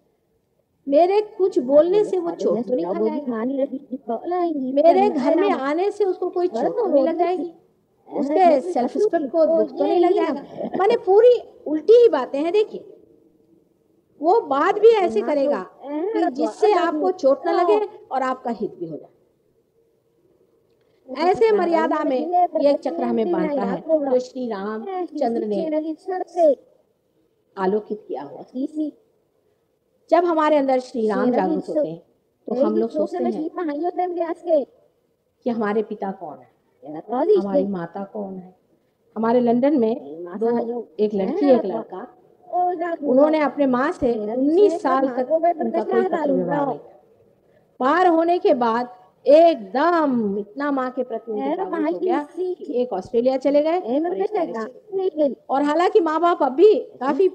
मेरे कुछ बोलने से वो चोट तो नहीं खाएगी, मेरे घर में आने से उसको कोई चोट तो नहीं लग जाएगी, उसके सेल्फ रिस्पेक्ट को दुख तो नहीं लग जाएगा। माने पूरी उल्टी ही बातें हैं। देखिए वो बात भी ऐसे करेगा कि जिससे आपको चोट न लगे और आपका हित भी हो जाए। ऐसे मर्यादा में ये चक्र हमें बांटता है जो श्री राम चंद्र ने आलोकित किया हुआ। जब हमारे अंदर श्री राम जागृत होते हैं तो हम लोग सोचते हैं कि हमारे पिता कौन है, हमारी माता कौन है। हमारे लंदन में एक लड़की एक लड़का, उन्होंने अपने माँ से 19 साल तक उनका कोई पत्र व्यवहार नहीं था। पार होने के बाद एकदम इतना माँ के प्रति हो गया कि एक ऑस्ट्रेलिया चले गए और हालांकि माँ बाप अब भी काफी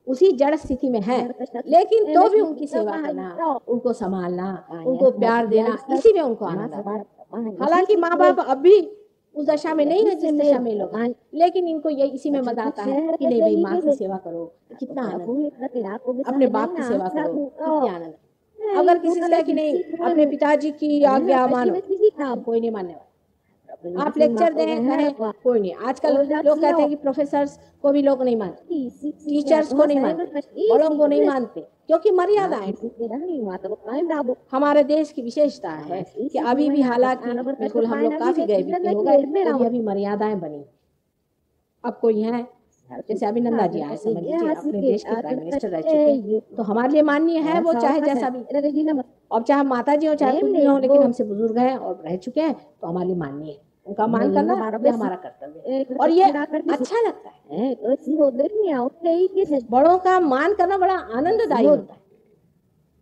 उसी जड़ स्थिति में है, लेकिन तो भी उनकी सेवा करना, उनको संभालना, उनको प्यार देना, इसी में उनको आनंद आता है। हालांकि माँ बाप अब भी उस दशा में नहीं है जिस दशा में लोग, लेकिन इनको ये इसी में मजा आता है कि नहीं भाई माँ की सेवा करो, कितना आनंद, अपने बाप की सेवा करो, कितनी आनंद। अगर किसी से कि नहीं अपने पिताजी की आज्ञा मानो, कोई नहीं मानने वाला। आप लेक्चर दें कहें, कोई नहीं। आजकल लोग कहते हैं कि प्रोफेसर्स को भी लोग नहीं मानते, टीचर्स को नहीं मानते, बड़ों को नहीं मानते, क्योंकि मर्यादाएं। हमारे देश की विशेषता है कि अभी भी हालांकि बिल्कुल हम लोग काफी गए बीते हो गए, अभी मर्यादाएं बनी। अब कोई है जैसे अभिनंदा जी आए, समझ लीजिए अपने देश के प्राइम मिनिस्टर रह चुके, तो हमारे लिए माननीय है वो, चाहे जैसा भी, अब चाहे माता जी हो चाहे कुछ भी हो, लेकिन हमसे बुजुर्ग हैं और रह चुके हैं तो हमारे लिए माननीय है। उनका मान करना ये हमारा कर्तव्य है और ये अच्छा लगता है। बड़ों का मान करना बड़ा आनंददायी होता है।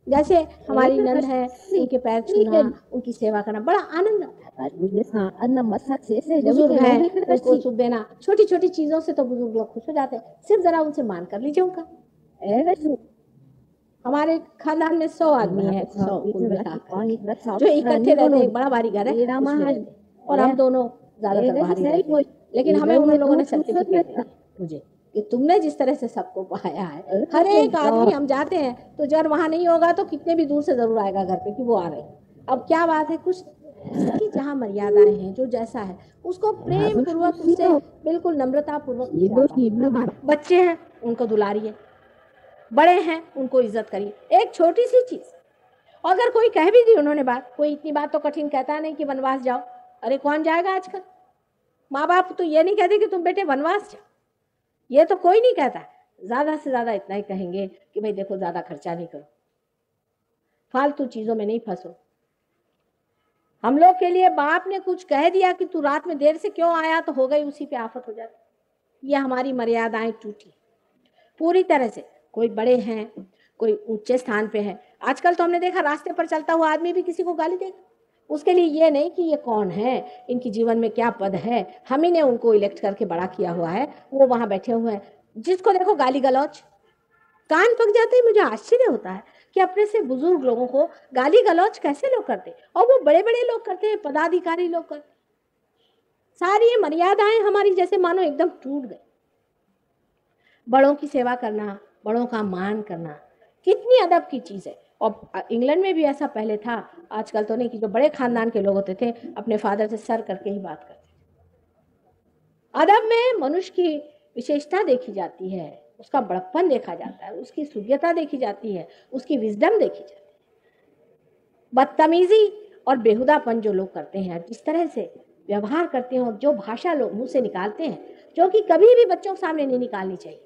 जैसे हमारी नंद है, उनके पैर छूना, उनकी सेवा करना बड़ा आनंद आता है। बुजुर्ग है उनको सुख देना, छोटी छोटी चीजों से तो बुजुर्ग लोग खुश हो जाते हैं। सिर्फ जरा उनसे मान कर लीजिए उनका। हमारे खानदान में 100 आदमी है, 100 जो इकट्ठे रहते हैं। बड़ा भारी घर है और हम दोनों ज्यादातर बाहर ही, लेकिन हमें उन लोगों ने सर्टिफिकेट दिया मुझे कि तुमने जिस तरह से सबको पाया है। हर एक आदमी हम जाते हैं तो जब वहां नहीं होगा तो कितने भी दूर से जरूर आएगा घर पे कि वो आ रहे हैं। अब क्या बात है, कुछ की जहाँ मर्यादाएं हैं, जो जैसा है उसको प्रेम पूर्वक, उससे बिल्कुल नम्रता पूर्वक। बच्चे हैं उनको दुलारिए, बड़े हैं उनको इज्जत करिए। एक छोटी सी चीज अगर कोई कह भी दी उन्होंने बात, कोई इतनी बात तो कठिन कहता नहीं कि वनवास जाओ। अरे कौन जाएगा आजकल? माँ बाप तो ये नहीं कहते कि तुम बेटे वनवास जाओ, ये तो कोई नहीं कहता। ज्यादा से ज्यादा इतना ही कहेंगे कि भाई देखो ज्यादा खर्चा नहीं करो, फालतू चीजों में नहीं फंसो। हम लोग के लिए बाप ने कुछ कह दिया कि तू रात में देर से क्यों आया, तो हो गई, उसी पे आफत हो जाती। ये हमारी मर्यादाएं टूटी पूरी तरह से। कोई बड़े हैं, कोई ऊंचे स्थान पे है। आजकल तो हमने देखा रास्ते पर चलता हुआ आदमी भी किसी को गाली देगा। उसके लिए ये नहीं कि ये कौन है, इनकी जीवन में क्या पद है, हम ही ने उनको इलेक्ट करके बड़ा किया हुआ है, वो वहां बैठे हुए हैं। जिसको देखो गाली गलौच, कान पक जाते हैं। मुझे आश्चर्य होता है कि अपने से बुजुर्ग लोगों को गाली गलौज कैसे लोग करते, और वो बड़े बड़े लोग करते हैं, पदाधिकारी लोग करते। सारी ये मर्यादाएं हमारी जैसे मानो एकदम टूट गई। बड़ों की सेवा करना, बड़ों का मान करना कितनी अदब की चीज है। और इंग्लैंड में भी ऐसा पहले था, आजकल तो नहीं, कि जो बड़े खानदान के लोग होते थे अपने फादर से सर करके ही बात करते थे। अदब में मनुष्य की विशेषता देखी जाती है, उसका बड़प्पन देखा जाता है, उसकी सूर्यता देखी जाती है, उसकी विजडम देखी जाती है। बदतमीजी और बेहुदापन जो लोग करते हैं, जिस तरह से व्यवहार करते हैं और जो भाषा लोग मुंह से निकालते हैं, जो कि कभी भी बच्चों के सामने नहीं निकालनी चाहिए।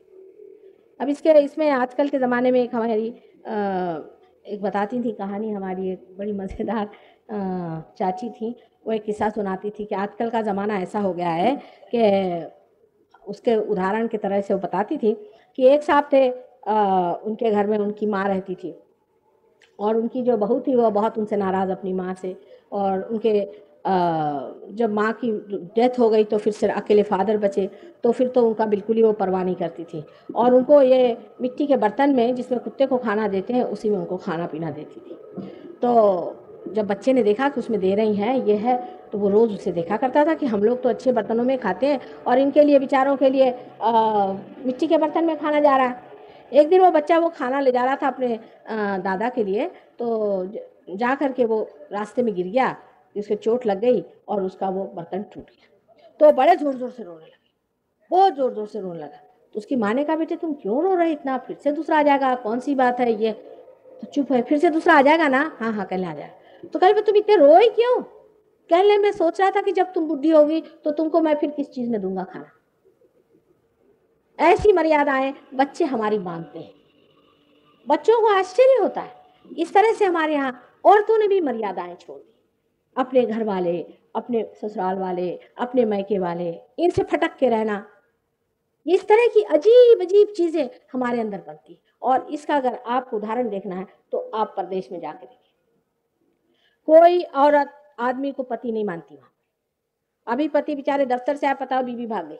अब इसमें आजकल के ज़माने में एक हमारी एक बताती थी कहानी, हमारी एक बड़ी मज़ेदार चाची थी, वो एक किस्सा सुनाती थी कि आजकल का ज़माना ऐसा हो गया है कि उसके उदाहरण की तरह से वो बताती थी कि एक साहब थे, उनके घर में उनकी माँ रहती थी, और उनकी जो बहू थी वो बहुत उनसे नाराज़ अपनी माँ से, और उनके जब माँ की डेथ हो गई तो फिर सिर्फ अकेले फादर बचे, तो फिर तो उनका बिल्कुल ही वो परवाह नहीं करती थी, और उनको ये मिट्टी के बर्तन में जिसमें कुत्ते को खाना देते हैं उसी में उनको खाना पीना देती थी। तो जब बच्चे ने देखा कि उसमें दे रही हैं ये है, तो वो रोज़ उसे देखा करता था कि हम लोग तो अच्छे बर्तनों में खाते हैं और इनके लिए, बेचारों के लिए मिट्टी के बर्तन में खाना जा रहा है। एक दिन वो बच्चा वो खाना ले जा रहा था अपने दादा के लिए, तो जा कर के वो रास्ते में गिर गया, उसके चोट लग गई और उसका वो बर्तन टूट गया। तो बड़े जोर जोर से रोने लगे, बहुत जोर जोर से रोने लगा। तो उसकी माँ ने कहा, बेटे तुम क्यों रो रहे इतना, फिर से दूसरा आ जाएगा, कौन सी बात है ये। तो चुप है, फिर से दूसरा आ जाएगा ना, हाँ हाँ कल आ जाएगा। तो कल तुम इतने रोए क्यों। कहने मैं सोच रहा था कि जब तुम बुढ़ी होगी तो तुमको मैं फिर किस चीज में दूंगा खाना। ऐसी मर्यादाएं बच्चे हमारी मानते हैं, बच्चों को आश्चर्य होता है। इस तरह से हमारे यहाँ औरतों ने भी मर्यादाएं छोड़ दी। अपने घर वाले, अपने ससुराल वाले, अपने मैके वाले, इनसे फटक के रहना, इस तरह की अजीब अजीब चीजें हमारे अंदर बनती। और इसका अगर आपको उदाहरण देखना है तो आप प्रदेश में जाकर देखिए, कोई औरत आदमी को पति नहीं मानती वहां। अभी पति बेचारे दफ्तर से आए, पता बीबी भाग गई,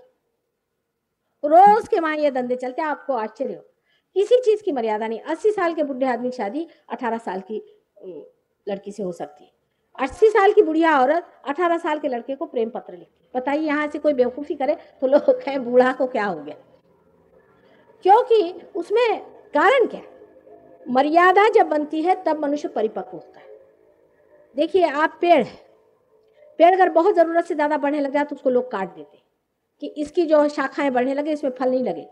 रोज के वहां ये धंधे चलते हैं। आपको आश्चर्य हो, किसी चीज की मर्यादा नहीं। 80 साल के बुढ़े आदमी की शादी 18 साल की लड़की से हो सकती है। 80 साल की बुढ़िया औरत 18 साल के लड़के को प्रेम पत्र लिखती है। बताइए, यहाँ से कोई बेवकूफी करे तो लोग कहें बूढ़ा को क्या हो गया, क्योंकि उसमें कारण क्या है। मर्यादा जब बनती है तब मनुष्य परिपक्व होता है। देखिए, आप पेड़ है, पेड़ अगर बहुत जरूरत से ज्यादा बढ़ने लग जाए तो उसको लोग काट देते कि इसकी जो शाखाएं बढ़ने लगे, इसमें फल नहीं लगे,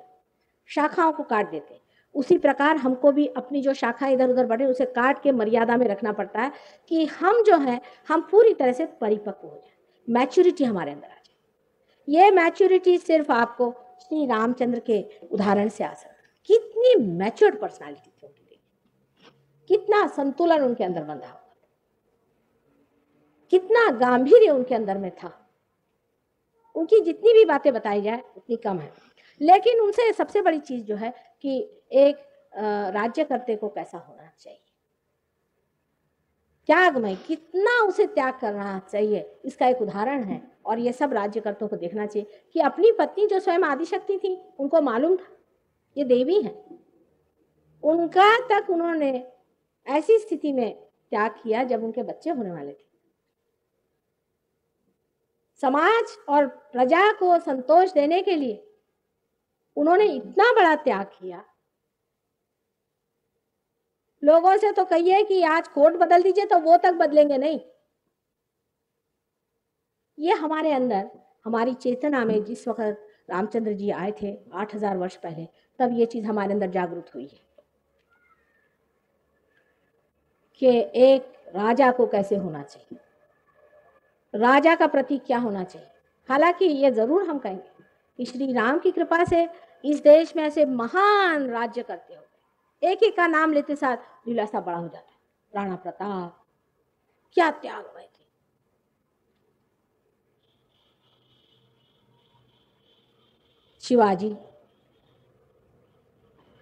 शाखाओं को काट देते। उसी प्रकार हमको भी अपनी जो शाखा इधर उधर बढ़े उसे काट के मर्यादा में रखना पड़ता है कि हम जो है हम पूरी तरह से परिपक्व हो जाए, मैच्योरिटी हमारे अंदर आ जाए। ये मैच्योरिटी सिर्फ आपको श्री रामचंद्र के उदाहरण से आ सकती। कितनी मैच्योर्ड पर्सनालिटी थी उनकी, कितना संतुलन उनके अंदर बंधा हुआ, कितना गांभीर्य उनके अंदर में था। उनकी जितनी भी बातें बताई जाए उतनी कम है। लेकिन उनसे सबसे बड़ी चीज जो है कि एक राज्यकर्ता को कैसा होना चाहिए, त्यागमय, कितना उसे त्याग करना चाहिए, इसका एक उदाहरण है। और ये सब राज्यकर्ताओं को देखना चाहिए कि अपनी पत्नी जो स्वयं आदिशक्ति थी, उनको मालूम था ये देवी है, उनका तक उन्होंने ऐसी स्थिति में त्याग किया जब उनके बच्चे होने वाले थे। समाज और प्रजा को संतोष देने के लिए उन्होंने इतना बड़ा त्याग किया। लोगों से तो कहिए कि आज कोट बदल दीजिए तो वो तक बदलेंगे नहीं। ये हमारे अंदर, हमारी चेतना में जिस वक्त रामचंद्र जी आए थे 8000 वर्ष पहले, तब ये चीज हमारे अंदर जागृत हुई है कि एक राजा को कैसे होना चाहिए, राजा का प्रतीक क्या होना चाहिए। हालांकि ये जरूर हम कहेंगे कि श्री राम की कृपा से इस देश में ऐसे महान राज्य करते हो, एक एक का नाम लेते साथ दिलासा बड़ा हो जाता है। राणा प्रताप क्या त्यागमय थे, शिवाजी,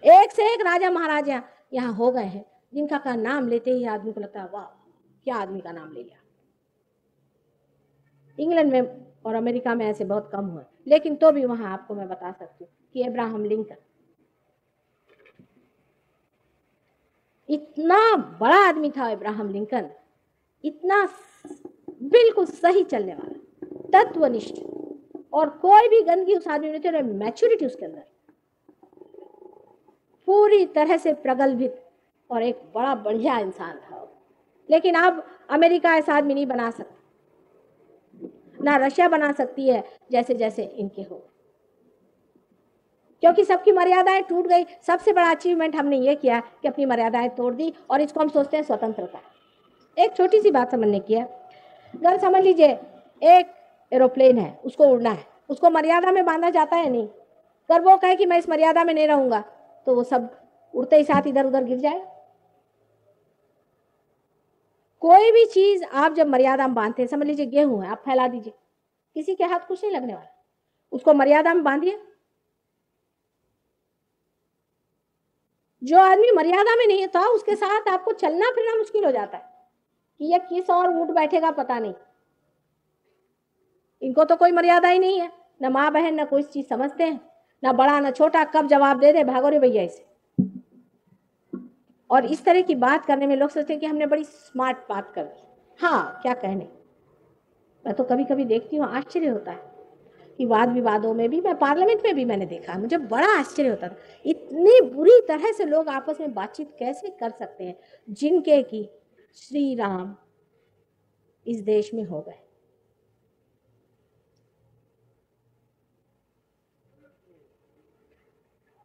एक से एक राजा महाराजा यहाँ हो गए हैं जिनका का नाम लेते ही आदमी को लगता है वाह, क्या आदमी का नाम ले लिया। इंग्लैंड में और अमेरिका में ऐसे बहुत कम हुए, लेकिन तो भी वहां आपको मैं बता सकती हूँ कि अब्राहम लिंकन, इतना बड़ा आदमी था अब्राहम लिंकन, इतना बिल्कुल सही चलने वाला, तत्वनिष्ठ, और कोई भी गंदगी उस आदमी में नहीं थी, मैच्योरिटी उसके अंदर पूरी तरह से प्रगल्भित, और एक बड़ा बढ़िया इंसान था। लेकिन अब अमेरिका ऐसा आदमी नहीं बना सकता, ना रशिया बना सकती है जैसे जैसे इनके हो, क्योंकि सबकी मर्यादाएं टूट गई। सबसे बड़ा अचीवमेंट हमने ये किया कि अपनी मर्यादाएं तोड़ दी, और इसको हम सोचते हैं स्वतंत्रता। एक छोटी सी बात समझने की है, अगर समझ लीजिए एक एरोप्लेन है, उसको उड़ना है, उसको मर्यादा में बांधा जाता है नहीं। अगर वो कहे कि मैं इस मर्यादा में नहीं रहूंगा, तो वो सब उड़ते ही साथ इधर उधर गिर जाए। कोई भी चीज आप जब मर्यादा में बांधते हैं, समझ लीजिए गेहूं है, आप फैला दीजिए, किसी के हाथ कुछ नहीं लगने वाला, उसको मर्यादा में बांधिए। जो आदमी मर्यादा में नहीं था, उसके साथ आपको चलना फिरना मुश्किल हो जाता है कि ये किस और ऊँट बैठेगा पता नहीं। इनको तो कोई मर्यादा ही नहीं है, ना माँ बहन, ना कोई चीज समझते हैं, ना बड़ा ना छोटा, कब जवाब दे दे, भागो रे भैया इसे। और इस तरह की बात करने में लोग सोचते हैं कि हमने बड़ी स्मार्ट बात कर दी। हाँ, क्या कहने, मैं तो कभी कभी देखती हूँ, आश्चर्य होता है कि वाद विवादों में भी, मैं पार्लियामेंट में भी मैंने देखा, मुझे बड़ा आश्चर्य होता था, इतनी बुरी तरह से लोग आपस में बातचीत कैसे कर सकते हैं, जिनके कि श्री राम इस देश में हो गए।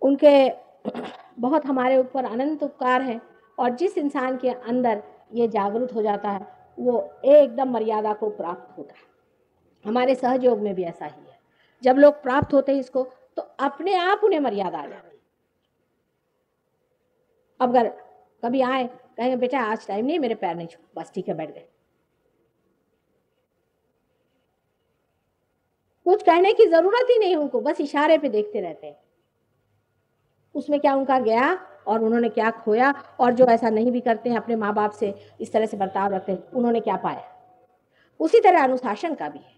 उनके बहुत हमारे ऊपर अनंत उपकार है, और जिस इंसान के अंदर ये जागृत हो जाता है, वो एकदम मर्यादा को प्राप्त होता है। हमारे सहयोग में भी ऐसा ही है, जब लोग प्राप्त होते हैं इसको, तो अपने आप उन्हें मर्यादा आ जाती है। अब अगर कभी आए, कहेंगे बेटा आज टाइम नहीं, मेरे पैर नहीं छू, बस ठीक है, बैठ गए। कुछ कहने की जरूरत ही नहीं उनको, बस इशारे पे देखते रहते हैं। उसमें क्या उनका गया और उन्होंने क्या खोया, और जो ऐसा नहीं भी करते हैं, अपने माँ बाप से इस तरह से बर्ताव रखते हैं, उन्होंने क्या पाया। उसी तरह अनुशासन का भी है।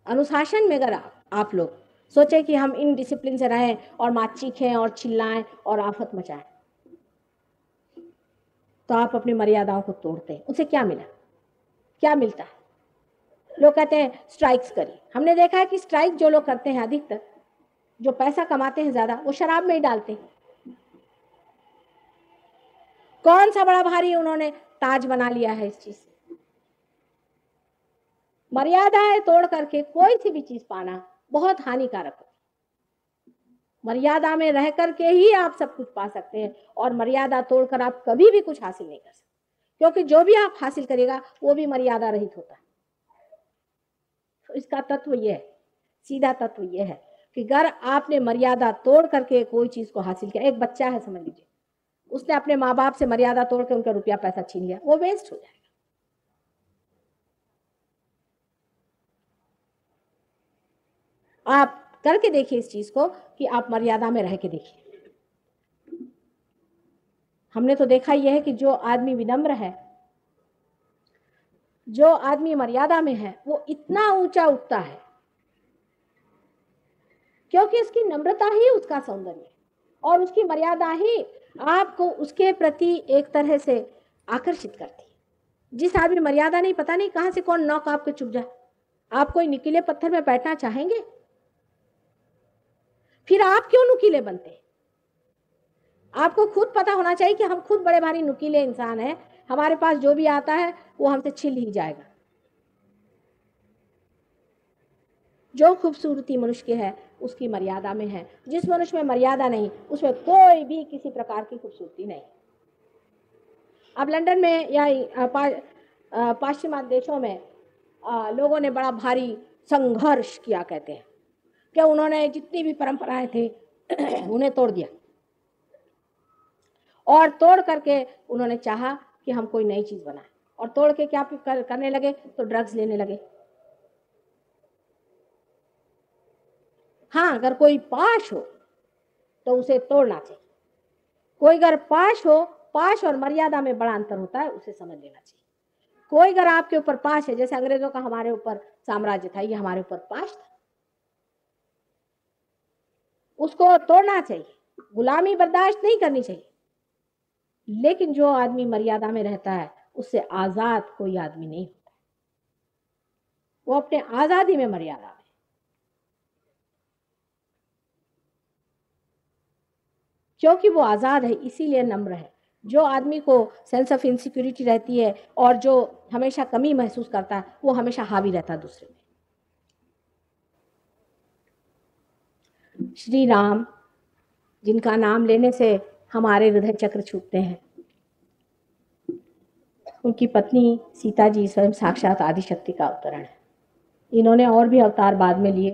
अनुशासन में अगर आप लोग सोचे कि हम इन डिसिप्लिन से रहें और माँ चीखें और चिल्लाएं और आफत मचाएं, तो आप अपनी मर्यादाओं को तोड़ते हैं। उसे क्या मिला, क्या मिलता है? लोग कहते हैं स्ट्राइक्स करिए। हमने देखा है कि स्ट्राइक जो लोग करते हैं, अधिकतर जो पैसा कमाते हैं ज्यादा, वो शराब में ही डालते हैं। कौन सा बड़ा भारी उन्होंने ताज बना लिया है इस चीज से। मर्यादाएं तोड़ करके कोई सी भी चीज पाना बहुत हानिकारक है। मर्यादा में रह करके ही आप सब कुछ पा सकते हैं, और मर्यादा तोड़कर आप कभी भी कुछ हासिल नहीं कर सकते, क्योंकि जो भी आप हासिल करेगा वो भी मर्यादा रहित होता है। तो इसका तत्व यह है, सीधा तत्व यह है कि अगर आपने मर्यादा तोड़ करके कोई चीज को हासिल किया, एक बच्चा है समझ लीजिए, उसने अपने माँ बाप से मर्यादा तोड़ के उनका रुपया पैसा छीन लिया, वो वेस्ट हो जाएगा। आप करके देखिए इस चीज को कि आप मर्यादा में रह के देखिए। हमने तो देखा यह है कि जो आदमी विनम्र है, जो आदमी मर्यादा में है, वो इतना ऊंचा उठता है, क्योंकि उसकी नम्रता ही उसका सौंदर्य, और उसकी मर्यादा ही आपको उसके प्रति एक तरह से आकर्षित करती है। जिस आदमी मर्यादा नहीं, पता नहीं कहां से कौन नौक आपको चुभ जाए। आप कोई नुकीले पत्थर में बैठना चाहेंगे? फिर आप क्यों नुकीले बनते? आपको खुद पता होना चाहिए कि हम खुद बड़े भारी नुकीले इंसान हैं, हमारे पास जो भी आता है वो हमसे छिल ही जाएगा। जो खूबसूरती मनुष्य की है उसकी मर्यादा में है, जिस मनुष्य में मर्यादा नहीं उसमें कोई भी किसी प्रकार की खूबसूरती नहीं। अब लंदन में या पाश्चिमात्य देशों में लोगों ने बड़ा भारी संघर्ष किया, कहते हैं कि उन्होंने जितनी भी परंपराएं थी उन्हें तोड़ दिया, और तोड़ करके उन्होंने चाहा कि हम कोई नई चीज बनाए, और तोड़ के क्या करने लगे, तो ड्रग्स लेने लगे। हाँ, अगर कोई पाश हो तो उसे तोड़ना चाहिए। कोई अगर पाश हो, पाश और मर्यादा में बड़ा अंतर होता है, उसे समझ लेना चाहिए। कोई अगर आपके ऊपर पाश है, जैसे अंग्रेजों का हमारे ऊपर साम्राज्य था, ये हमारे ऊपर पाश था, उसको तोड़ना चाहिए, गुलामी बर्दाश्त नहीं करनी चाहिए। लेकिन जो आदमी मर्यादा में रहता है उससे आजाद कोई आदमी नहीं होता। वो अपने आजादी में मर्यादा में। क्योंकि वो आजाद है इसीलिए नम्र है। जो आदमी को सेंस ऑफ इनसिक्योरिटी रहती है और जो हमेशा कमी महसूस करता है वो हमेशा हावी रहता है दूसरे में। श्री राम, जिनका नाम लेने से हमारे हृदय चक्र छूटते हैं, उनकी पत्नी सीता जी स्वयं साक्षात आदिशक्ति का अवतरण है। इन्होंने और भी अवतार बाद में लिए,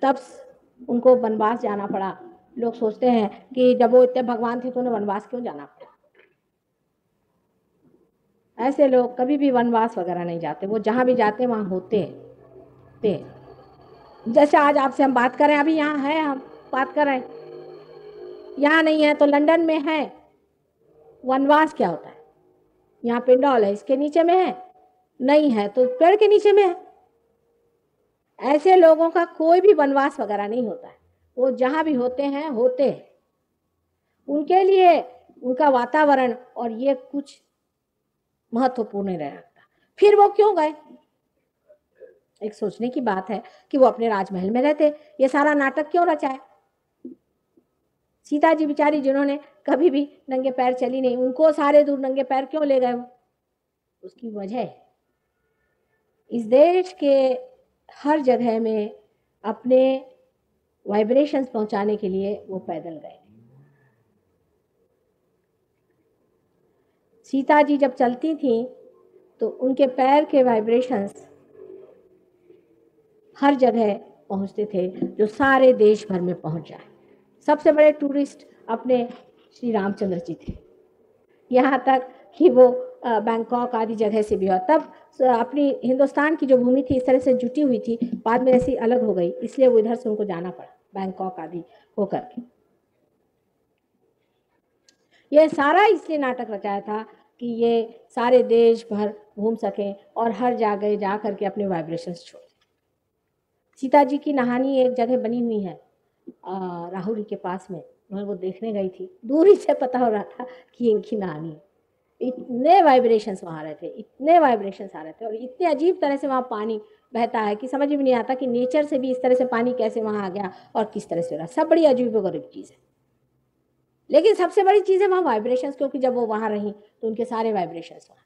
तब उनको वनवास जाना पड़ा। लोग सोचते हैं कि जब वो इतने भगवान थे तो उन्हें वनवास क्यों जाना पड़ा। ऐसे लोग कभी भी वनवास वगैरह नहीं जाते, वो जहाँ भी जाते वहाँ होते हैं। जैसे आज आपसे हम बात कर रहे हैं, अभी यहाँ है, हम बात कर रहे हैं, यहाँ नहीं है तो लंदन में है। वनवास क्या होता है? यहाँ पिंडौल है, इसके नीचे में है, नहीं है तो पेड़ के नीचे में है। ऐसे लोगों का कोई भी वनवास वगैरह नहीं होता है, वो जहाँ भी होते हैं होते हैं। उनके लिए उनका वातावरण और ये कुछ महत्वपूर्ण नहीं रखता। फिर वो क्यों गए? एक सोचने की बात है कि वो अपने राजमहल में रहते, ये सारा नाटक क्यों रचा है? सीता जी बेचारी, जिन्होंने कभी भी नंगे पैर चली नहीं, उनको सारे दूर नंगे पैर क्यों ले गए वो? उसकी वजह है इस देश के हर जगह में अपने वाइब्रेशंस पहुंचाने के लिए वो पैदल गए। सीता जी जब चलती थी तो उनके पैर के वाइब्रेशंस हर जगह पहुंचते थे, जो सारे देश भर में पहुंच जाए। सबसे बड़े टूरिस्ट अपने श्री रामचंद्र जी थे, यहाँ तक कि वो बैंकॉक आदि जगह से भी हुआ। तब अपनी हिंदुस्तान की जो भूमि थी इस तरह से जुटी हुई थी, बाद में ऐसी अलग हो गई, इसलिए वो इधर से उनको जाना पड़ा बैंकॉक आदि होकर के। ये सारा इसलिए नाटक रचाया था कि ये सारे देश भर घूम सकें और हर जगह जा करके अपने वाइब्रेशंस छोड़। सीता जी की नहानी एक जगह बनी हुई है राहुरी के पास में, मैं वो देखने गई थी, दूरी से पता हो रहा था कि इनकी नहानी है। इतने वाइब्रेशंस वहाँ रहे थे, इतने वाइब्रेशंस आ रहे थे और इतने अजीब तरह से वहाँ पानी बहता है कि समझ में नहीं आता कि नेचर से भी इस तरह से पानी कैसे वहाँ आ गया और किस तरह से हो रहा। सब बड़ी अजीबोगरीब चीज़ है, लेकिन सबसे बड़ी चीज़ है वहाँ वाइब्रेशंस, क्योंकि जब वो वहाँ रही तो उनके सारे वाइब्रेशंस वहाँ।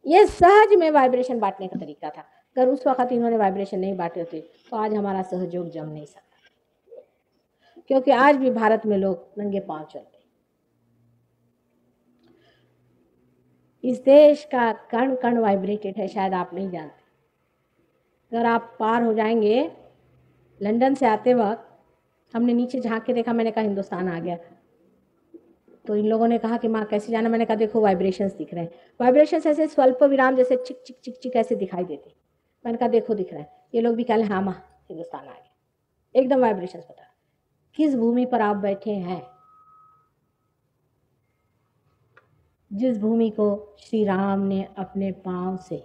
ये सहज में वाइब्रेशन बांटने का तरीका था। अगर उस वक्त इन्होंने वाइब्रेशन नहीं बांटे होते तो आज हमारा सहयोग जम नहीं सकता, क्योंकि आज भी भारत में लोग नंगे पांव चलते। इस देश का कण कण वाइब्रेटेड है, शायद आप नहीं जानते। अगर आप पार हो जाएंगे, लंदन से आते वक्त हमने नीचे झांक के देखा, मैंने कहा हिंदुस्तान आ गया। तो इन लोगों ने कहा कि माँ कैसे जाना? मैंने कहा देखो वाइब्रेशंस दिख रहे हैं। वाइब्रेशंस ऐसे स्वल्प विराम जैसे चिक चिक चिक चिक ऐसे दिखाई देते। मैंने कहा देखो दिख रहा है। ये लोग भी कह रहे हाँ माँ हिंदुस्तान आ गया। एकदम वाइब्रेशंस बता किस भूमि पर आप बैठे हैं। जिस भूमि को श्री राम ने अपने पांव से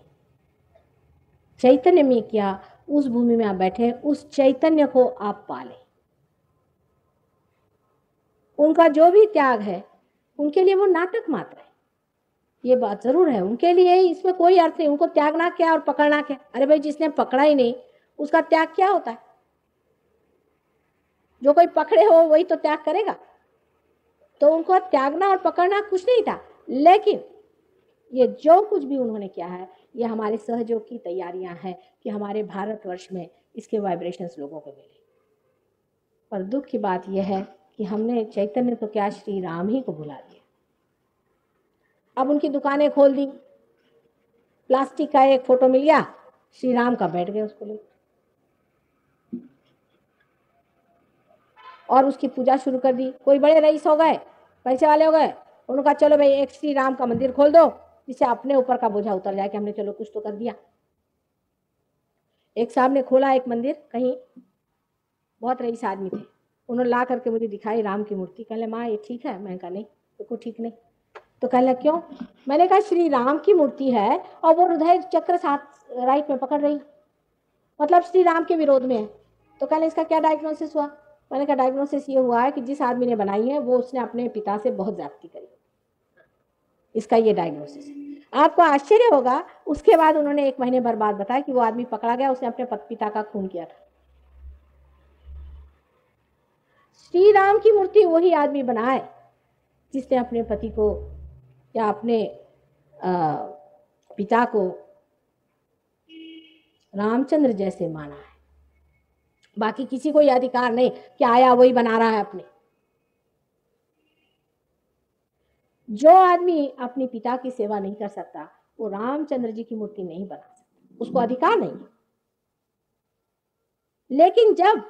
चैतन्य में किया, उस भूमि में आप बैठे, उस चैतन्य को आप पालें। उनका जो भी त्याग है उनके लिए वो नाटक मात्र है, ये बात जरूर है। उनके लिए इसमें कोई अर्थ नहीं। उनको त्यागना क्या और पकड़ना क्या? अरे भाई जिसने पकड़ा ही नहीं उसका त्याग क्या होता है? जो कोई पकड़े हो वही तो त्याग करेगा। तो उनको त्यागना और पकड़ना कुछ नहीं था, लेकिन ये जो कुछ भी उन्होंने किया है ये हमारे सहयोग की तैयारियां हैं कि हमारे भारतवर्ष में इसके वाइब्रेशंस लोगों को मिले। पर दुख की बात यह है कि हमने चैतन्य तो क्या श्री राम ही को भुला दिया। अब उनकी दुकानें खोल दी, प्लास्टिक का एक फोटो मिल गया, श्री राम का बैठ गए उसको ले और उसकी पूजा शुरू कर दी। कोई बड़े रईस हो गए, पैसे वाले हो गए, उन्होंने कहा चलो भाई एक श्री राम का मंदिर खोल दो जिससे अपने ऊपर का बोझा उतर जाए कि हमने चलो कुछ तो कर दिया। एक साहब ने खोला एक मंदिर कहीं, बहुत रईस आदमी थे, उन्होंने ला करके मुझे दिखाई राम की मूर्ति। कहले माँ ये ठीक है? मैंने कहा नहीं बिल्कुल ठीक नहीं। तो कहले क्यों? मैंने कहा श्री राम की मूर्ति है और वो हृदय चक्र साथ राइट में पकड़ रही, मतलब श्री राम के विरोध में है। तो कहले इसका क्या डायग्नोसिस हुआ? मैंने कहा डायग्नोसिस ये हुआ है कि जिस आदमी ने बनाई है वो उसने अपने पिता से बहुत ज्यादती करी, इसका ये डायग्नोसिस है। आपको आश्चर्य होगा, उसके बाद उन्होंने 1 महीने भर बाद बताया कि वो आदमी पकड़ा गया, उसने अपने पिता का खून किया था। श्री राम की मूर्ति वही आदमी बनाए जिसने अपने पति को या अपने पिता को रामचंद्र जैसे माना है। बाकी किसी को यह अधिकार नहीं कि आया वही बना रहा है अपने। जो आदमी अपने पिता की सेवा नहीं कर सकता वो रामचंद्र जी की मूर्ति नहीं बना सकता, उसको अधिकार नहीं। लेकिन जब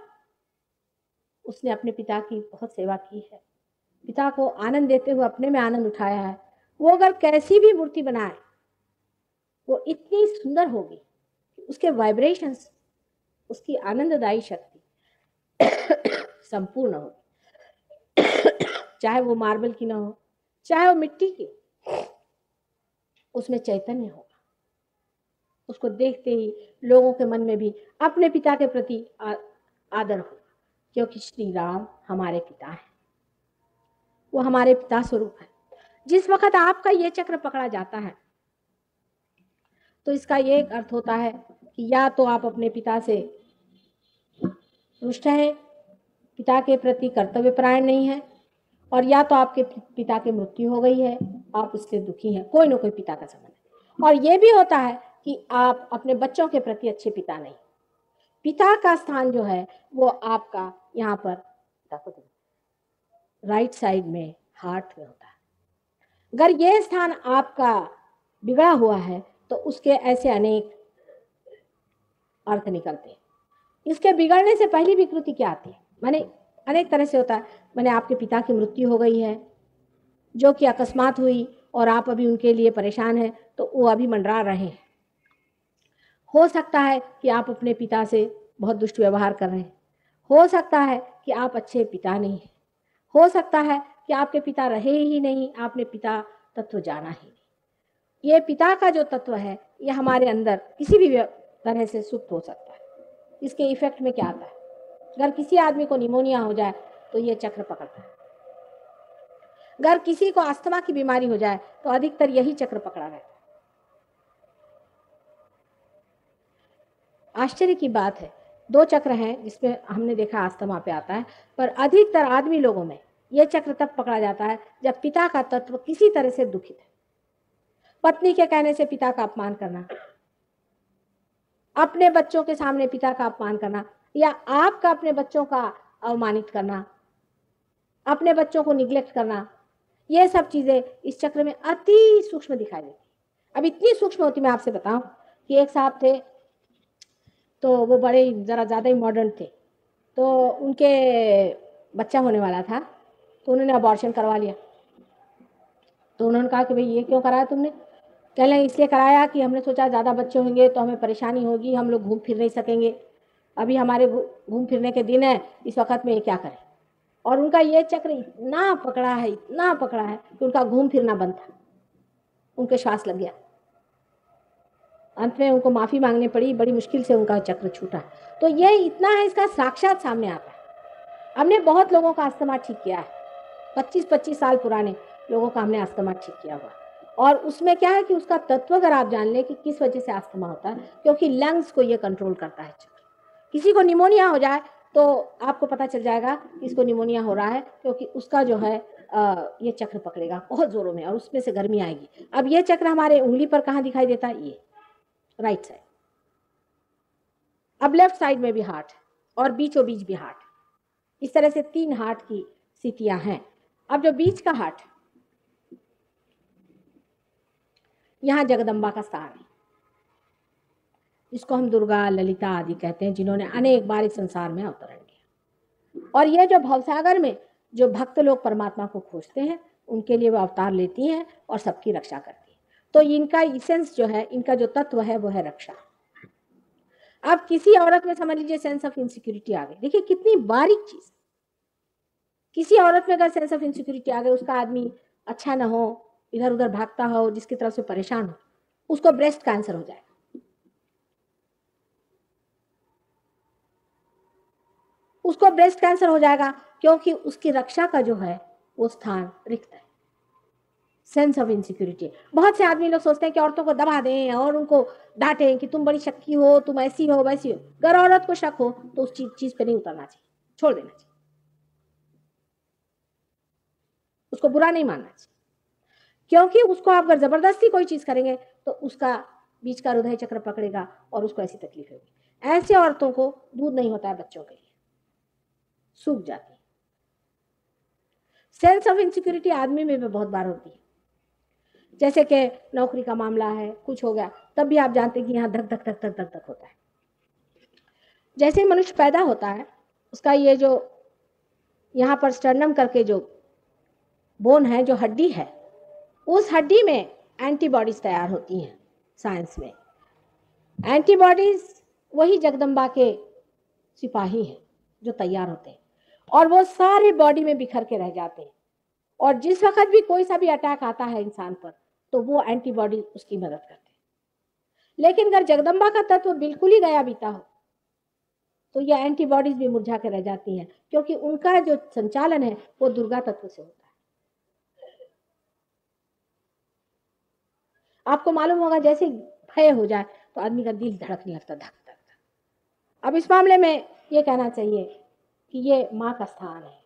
उसने अपने पिता की बहुत सेवा की है, पिता को आनंद देते हुए अपने में आनंद उठाया है, वो अगर कैसी भी मूर्ति बनाए वो इतनी सुंदर होगी कि उसके वाइब्रेशंस, उसकी आनंददायी शक्ति संपूर्ण होगी। चाहे वो मार्बल की ना हो, चाहे वो मिट्टी की, उसमें चैतन्य होगा। उसको देखते ही लोगों के मन में भी अपने पिता के प्रति आदर होगा, क्योंकि श्री राम हमारे पिता हैं, वो हमारे पिता स्वरूप है। जिस वक्त आपका ये चक्र पकड़ा जाता है तो इसका ये एक अर्थ होता है कि या तो आप अपने पिता से रुष्ट हैं, पिता के प्रति कर्तव्यपरायण नहीं है, और या तो आपके पिता की मृत्यु हो गई है, आप उससे दुखी हैं, कोई ना कोई पिता का संबंध। और ये भी होता है कि आप अपने बच्चों के प्रति अच्छे पिता नहीं। पिता का स्थान जो है वो आपका यहाँ पर राइट साइड में हार्ट में होता है। अगर ये स्थान आपका बिगड़ा हुआ है तो उसके ऐसे अनेक अर्थ निकलते हैं। इसके बिगड़ने से पहली विकृति क्या आती है? माने अनेक तरह से होता है। माने आपके पिता की मृत्यु हो गई है जो कि अकस्मात हुई और आप अभी उनके लिए परेशान हैं, तो वो अभी मंडरा रहे हैं। हो सकता है कि आप अपने पिता से बहुत दुष्ट व्यवहार कर रहे हैं, हो सकता है कि आप अच्छे पिता नहीं हैं, हो सकता है कि आपके पिता रहे ही नहीं, आपने पिता तत्व जाना ही नहीं। ये पिता का जो तत्व है ये हमारे अंदर किसी भी तरह से सुप्त हो सकता है। इसके इफेक्ट में क्या आता है? अगर किसी आदमी को निमोनिया हो जाए तो ये चक्र पकड़ता है। अगर किसी को अस्थमा की बीमारी हो जाए तो अधिकतर यही चक्र पकड़ा रहता है। आश्चर्य की बात है, 2 चक्र हैं जिसमें हमने देखा अस्थमा पे आता है, पर अधिकतर आदमी लोगों में यह चक्र तब पकड़ा जाता है जब पिता का तत्व किसी तरह से दुखित है। पत्नी के कहने से पिता का अपमान करना, अपने बच्चों के सामने पिता का अपमान करना, या आपका अपने बच्चों का अवमानित करना, अपने बच्चों को निग्लेक्ट करना, ये सब चीजें इस चक्र में अति सूक्ष्म दिखाई देती। अब इतनी सूक्ष्म होती, मैं आपसे बताऊं कि एक साहब थे तो वो बड़े जरा ज्यादा ही मॉडर्न थे, तो उनके बच्चा होने वाला था तो उन्होंने अबॉर्शन करवा लिया। तो उन्होंने कहा कि भाई ये क्यों कराया तुमने? कह लें इसलिए कराया कि हमने सोचा ज़्यादा बच्चे होंगे तो हमें परेशानी होगी, हम लोग घूम फिर नहीं सकेंगे, अभी हमारे घूम फिरने के दिन है, इस वक्त में ये क्या करें। और उनका ये चक्र इतना पकड़ा है, इतना पकड़ा है कि उनका घूम फिरना बंद था, उनके श्वास लग गया। अंत में उनको माफ़ी मांगनी पड़ी, बड़ी मुश्किल से उनका चक्र छूटा। तो ये इतना है, इसका साक्षात सामने आता है। हमने बहुत लोगों का अस्थमा ठीक किया है, 25-25 साल पुराने लोगों का हमने अस्थमा ठीक किया हुआ। और उसमें क्या है कि उसका तत्व अगर आप जान लें कि किस वजह से अस्थमा होता है, क्योंकि लंग्स को ये कंट्रोल करता है चक्र। किसी को निमोनिया हो जाए तो आपको पता चल जाएगा कि इसको निमोनिया हो रहा है, क्योंकि उसका जो है ये चक्र पकड़ेगा बहुत जोरों में और उसमें से गर्मी आएगी। अब ये चक्र हमारे उंगली पर कहाँ दिखाई देता है? ये राइट साइड। अब लेफ्ट साइड में भी हार्ट है और बीचों बीच भी हार्ट है। इस तरह से 3 हार्ट की स्थितियां हैं। अब जो बीच का हार्ट, यहां जगदम्बा का स्थान है, जिसको हम दुर्गा, ललिता आदि कहते हैं, जिन्होंने अनेक बार इस संसार में अवतरण किया। और ये जो भवसागर में जो भक्त लोग परमात्मा को खोजते हैं, उनके लिए वो अवतार लेती हैं और सबकी रक्षा करती है। तो इनका इसेंस जो है, इनका जो तत्व है वो है रक्षा। अब किसी औरत में समझ लीजिए सेंस ऑफ इनसिक्योरिटी आ गई, देखिए कितनी बारीक चीज। किसी औरत में अगर सेंस ऑफ इनसिक्योरिटी आ गई, उसका आदमी अच्छा ना हो, इधर उधर भागता हो, जिसकी तरफ से परेशान हो, उसको ब्रेस्ट कैंसर हो जाएगा। उसको ब्रेस्ट कैंसर हो जाएगा, क्योंकि उसकी रक्षा का जो है वो स्थान रिक्त है। Sense of insecurity. बहुत से आदमी लोग सोचते हैं कि औरतों को दबा दें और उनको डांटें कि तुम बड़ी शक्की हो, तुम ऐसी हो वैसी हो। अगर औरत को शक हो तो उस चीज पे नहीं उतरना चाहिए, छोड़ देना चाहिए, उसको बुरा नहीं मानना चाहिए, क्योंकि उसको आप अगर जबरदस्ती कोई चीज करेंगे तो उसका बीच का हृदय चक्र पकड़ेगा और उसको ऐसी तकलीफ होगी। ऐसे औरतों को दूध नहीं होता है बच्चों के लिए, सूख जाती है। सेंस ऑफ इनसिक्योरिटी आदमी में भी बहुत बार होती है, जैसे कि नौकरी का मामला है, कुछ हो गया, तब भी आप जानते हैं कि यहाँ धक धक धक धक धक धक होता है। जैसे ही मनुष्य पैदा होता है, उसका ये जो यहाँ पर स्टर्नम करके जो बोन है, जो हड्डी है, उस हड्डी में एंटीबॉडीज तैयार होती हैं। साइंस में एंटीबॉडीज वही जगदम्बा के सिपाही हैं जो तैयार होते हैं, और वो सारे बॉडी में बिखर के रह जाते हैं, और जिस वक्त भी कोई सा भी अटैक आता है इंसान पर तो वो एंटीबॉडी उसकी मदद करते हैं। लेकिन अगर जगदम्बा का तत्व बिल्कुल ही गया बीता हो तो ये एंटीबॉडीज भी मुरझा के रह जाती हैं, क्योंकि उनका जो संचालन है वो दुर्गा तत्व से होता है। आपको मालूम होगा, जैसे भय हो जाए तो आदमी का दिल धड़कने लगता, धक धक धक। अब इस मामले में ये कहना चाहिए कि ये माँ का स्थान है।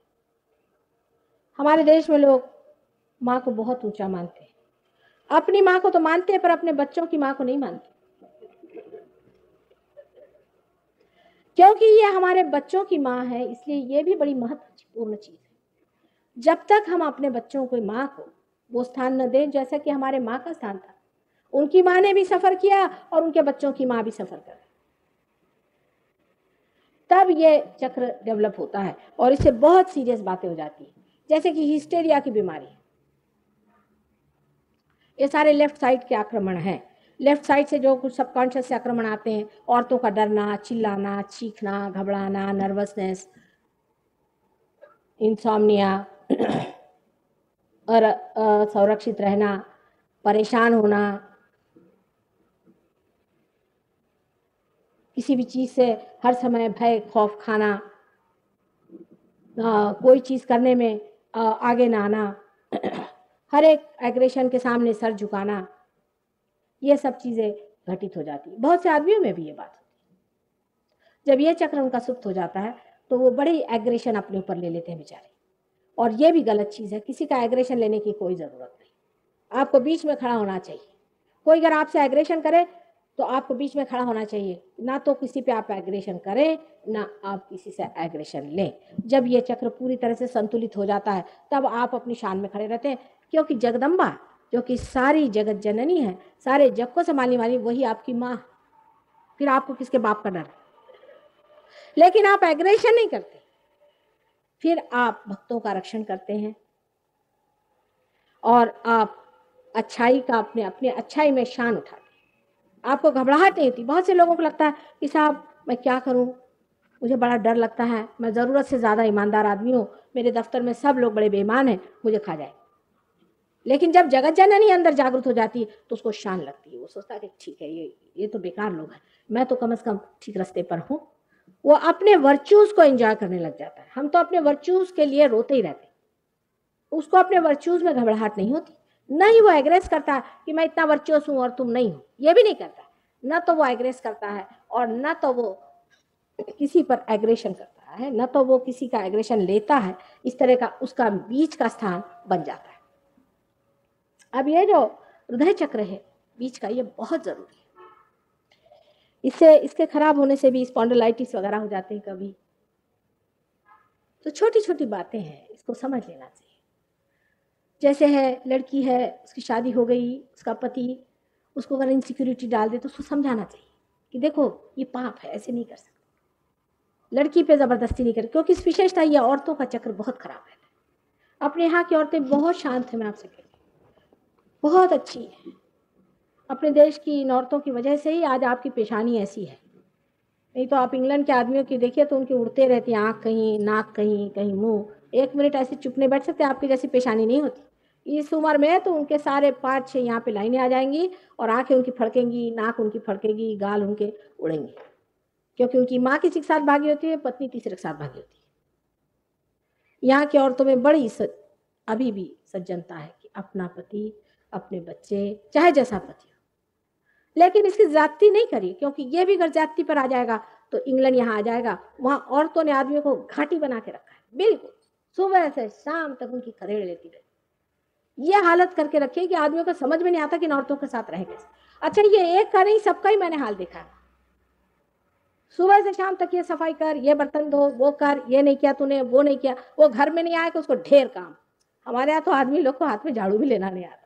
हमारे देश में लोग माँ को बहुत ऊंचा मानते हैं। अपनी माँ को तो मानते हैं पर अपने बच्चों की माँ को नहीं मानते, क्योंकि ये हमारे बच्चों की माँ है, इसलिए ये भी बड़ी महत्वपूर्ण चीज है। जब तक हम अपने बच्चों को, माँ को वो स्थान न दें जैसा कि हमारे माँ का स्थान था, उनकी माँ ने भी सफर किया और उनके बच्चों की माँ भी सफर कर, तब ये चक्र डेवलप होता है और इससे बहुत सीरियस बातें हो जाती है, जैसे कि हिस्टेरिया की बीमारी। ये सारे लेफ्ट साइड के आक्रमण हैं। लेफ्ट साइड से जो कुछ सबकॉन्शियस से आक्रमण आते हैं, औरतों का डरना, चिल्लाना, चीखना, घबराना, नर्वसनेस, इंसोम्निया और असुरक्षित रहना, परेशान होना, किसी भी चीज से हर समय भय खौफ खाना, कोई चीज करने में आगे ना आना, हर एक एग्रेशन के सामने सर झुकाना, ये सब चीजें घटित हो जाती है। बहुत से आदमियों में भी ये बात होती है। जब ये चक्र उनका सुप्त हो जाता है तो वो बड़ी एग्रेशन अपने ऊपर ले लेते हैं बेचारे, और ये भी गलत चीज है। किसी का एग्रेशन लेने की कोई जरूरत नहीं, आपको बीच में खड़ा होना चाहिए। कोई अगर आपसे एग्रेशन करे तो आपको बीच में खड़ा होना चाहिए, ना तो किसी पे आप एग्रेशन करें ना आप किसी से एग्रेशन लें। जब ये चक्र पूरी तरह से संतुलित हो जाता है तब आप अपनी शान में खड़े रहते हैं, क्योंकि जगदम्बा जो कि सारी जगत जननी है, सारे जग को संभालने वाली, वही आपकी माँ। फिर आपको किसके बाप का डर? लेकिन आप एग्रेशन नहीं करते, फिर आप भक्तों का रक्षण करते हैं और आप अच्छाई का अपने अच्छाई में शान उठाते हैं। आपको घबराहट नहीं होती। बहुत से लोगों को लगता है कि साहब मैं क्या करूं, मुझे बड़ा डर लगता है, मैं ज़रूरत से ज़्यादा ईमानदार आदमी हूँ, मेरे दफ्तर में सब लोग बड़े बेईमान हैं, मुझे खा जाए। लेकिन जब जगत जननी अंदर जागृत हो जाती है तो उसको शान लगती है। वो सोचता है कि ठीक है, ये तो बेकार लोग हैं, मैं तो कम से कम ठीक रास्ते पर हूँ। वो अपने वर्च्यूज को एंजॉय करने लग जाता है। हम तो अपने वर्च्यूज के लिए रोते ही रहते, उसको अपने वर्च्यूज में घबराहट नहीं होती। न ही वो एग्रेस करता है कि मैं इतना वर्च्यूअस हूँ और तुम नहीं हो, ये भी नहीं करता। न तो वो एग्रेस करता है और न तो वो किसी पर एग्रेशन करता है, न तो वो किसी का एग्रेशन लेता है। इस तरह का उसका बीच का स्थान बन जाता है। अब ये जो हृदय चक्र है बीच का, ये बहुत जरूरी है। इससे, इसके खराब होने से भी स्पॉन्डिलाइटिस वगैरह हो जाते हैं कभी। तो छोटी छोटी बातें हैं, इसको समझ लेना चाहिए। जैसे है, लड़की है, उसकी शादी हो गई, उसका पति उसको अगर इनसिक्योरिटी डाल दे तो उसको समझाना चाहिए कि देखो ये पाप है, ऐसे नहीं कर सकते। लड़की पे ज़बरदस्ती नहीं कर, क्योंकि इस विशेषता ये औरतों का चक्र बहुत खराब है। अपने यहाँ की औरतें बहुत शांत है, मैं आपसे कहती हूँ, बहुत अच्छी है। अपने देश की इन औरतों की वजह से ही आज आपकी पेशानी ऐसी है। नहीं तो आप इंग्लैंड के आदमियों की देखिए तो उनकी उड़ते रहती हैं, आँख कहीं, नाक कहीं, कहीं मुंह। एक मिनट ऐसे चुप नहीं बैठ सकते, आपकी जैसी पेशानी नहीं होती। इस उम्र में तो उनके सारे 5-6 यहाँ पे लाइनें आ जाएंगी और आंखें उनकी फड़केंगी, नाक उनकी फड़केगी, गाल उनके उड़ेंगे, क्योंकि उनकी माँ किसी के साथ भागी होती है, पत्नी तीसरे के साथ भागी होती है। यहाँ की औरतों में बड़ी अभी भी सज्जनता है कि अपना पति, अपने बच्चे, चाहे जैसा पति हो, लेकिन इसकी ज्यादती नहीं करी, क्योंकि ये भी अगर ज्यादती पर आ जाएगा तो इंग्लैंड यहाँ आ जाएगा। वहां औरतों ने आदमियों को घाटी बना के रखा है, बिल्कुल सुबह से शाम तक उनकी खदेड़ लेती रही। ये हालत करके रखी है कि आदमियों को समझ में नहीं आता कि इन औरतों के साथ रहे कैसे। अच्छा, ये एक का नहीं, सबका ही मैंने हाल देखा है। सुबह से शाम तक ये सफाई कर, ये बर्तन धो, वो कर, ये नहीं किया तूने, वो नहीं किया, वो घर में नहीं आया कि उसको ढेर काम। हमारे यहाँ तो आदमी लोग को हाथ में झाड़ू भी लेना नहीं आता।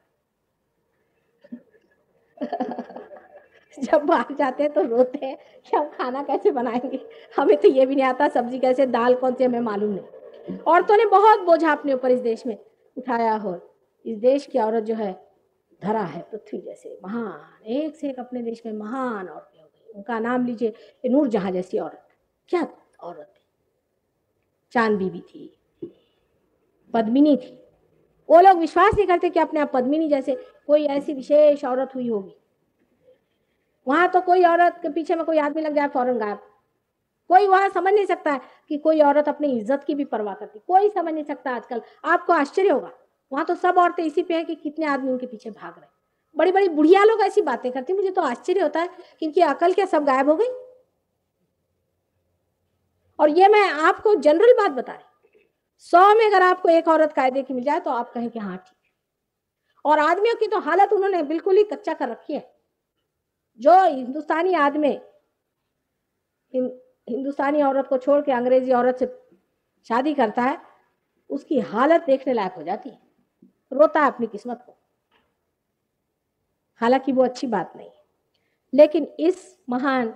जब बाहर जाते हैं तो रोते हैं कि हम खाना कैसे बनाएंगे, हमें तो ये भी नहीं आता, सब्जी कैसे, दाल कौन सी, हमें मालूम नहीं। औरतों ने बहुत बोझा अपने ऊपर इस देश में उठाया हो। इस देश की औरत जो है धरा है पृथ्वी जैसे महान, एक से एक अपने देश में महान औरतें हो गई। उनका नाम लीजिए, नूरजहां जैसी औरत, क्या औरत थी। चांद बीबी थी, पद्मिनी थी। वो लोग विश्वास नहीं करते कि अपने आप पद्मिनी जैसे कोई ऐसी विशेष औरत हुई होगी। वहां तो कोई औरत के पीछे में कोई आदमी लग जाए फौरन गायब। कोई वहां समझ नहीं सकता है कि कोई औरत अपनी इज्जत की भी परवाह करती, कोई समझ नहीं सकता। आजकल आपको आश्चर्य होगा, वहां तो सब औरतें इसी पे है कि कितने आदमी उनके पीछे भाग रहे। बड़ी बड़ी बुढ़िया लोग ऐसी बातें करती, मुझे तो आश्चर्य होता है कि इनकी अकल क्या सब गायब हो गई। और ये मैं आपको जनरल बात बता रही, 100 में अगर आपको एक औरत कायदे की मिल जाए तो आप कहें कि हाँ ठीक। और आदमियों की तो हालत उन्होंने बिल्कुल ही कच्चा कर रखी है। जो हिंदुस्तानी आदमी हिंदुस्तानी औरत को छोड़ के अंग्रेजी औरत से शादी करता है, उसकी हालत देखने लायक हो जाती है, रोता है अपनी किस्मत को। हालांकि वो अच्छी बात नहीं, लेकिन इस महान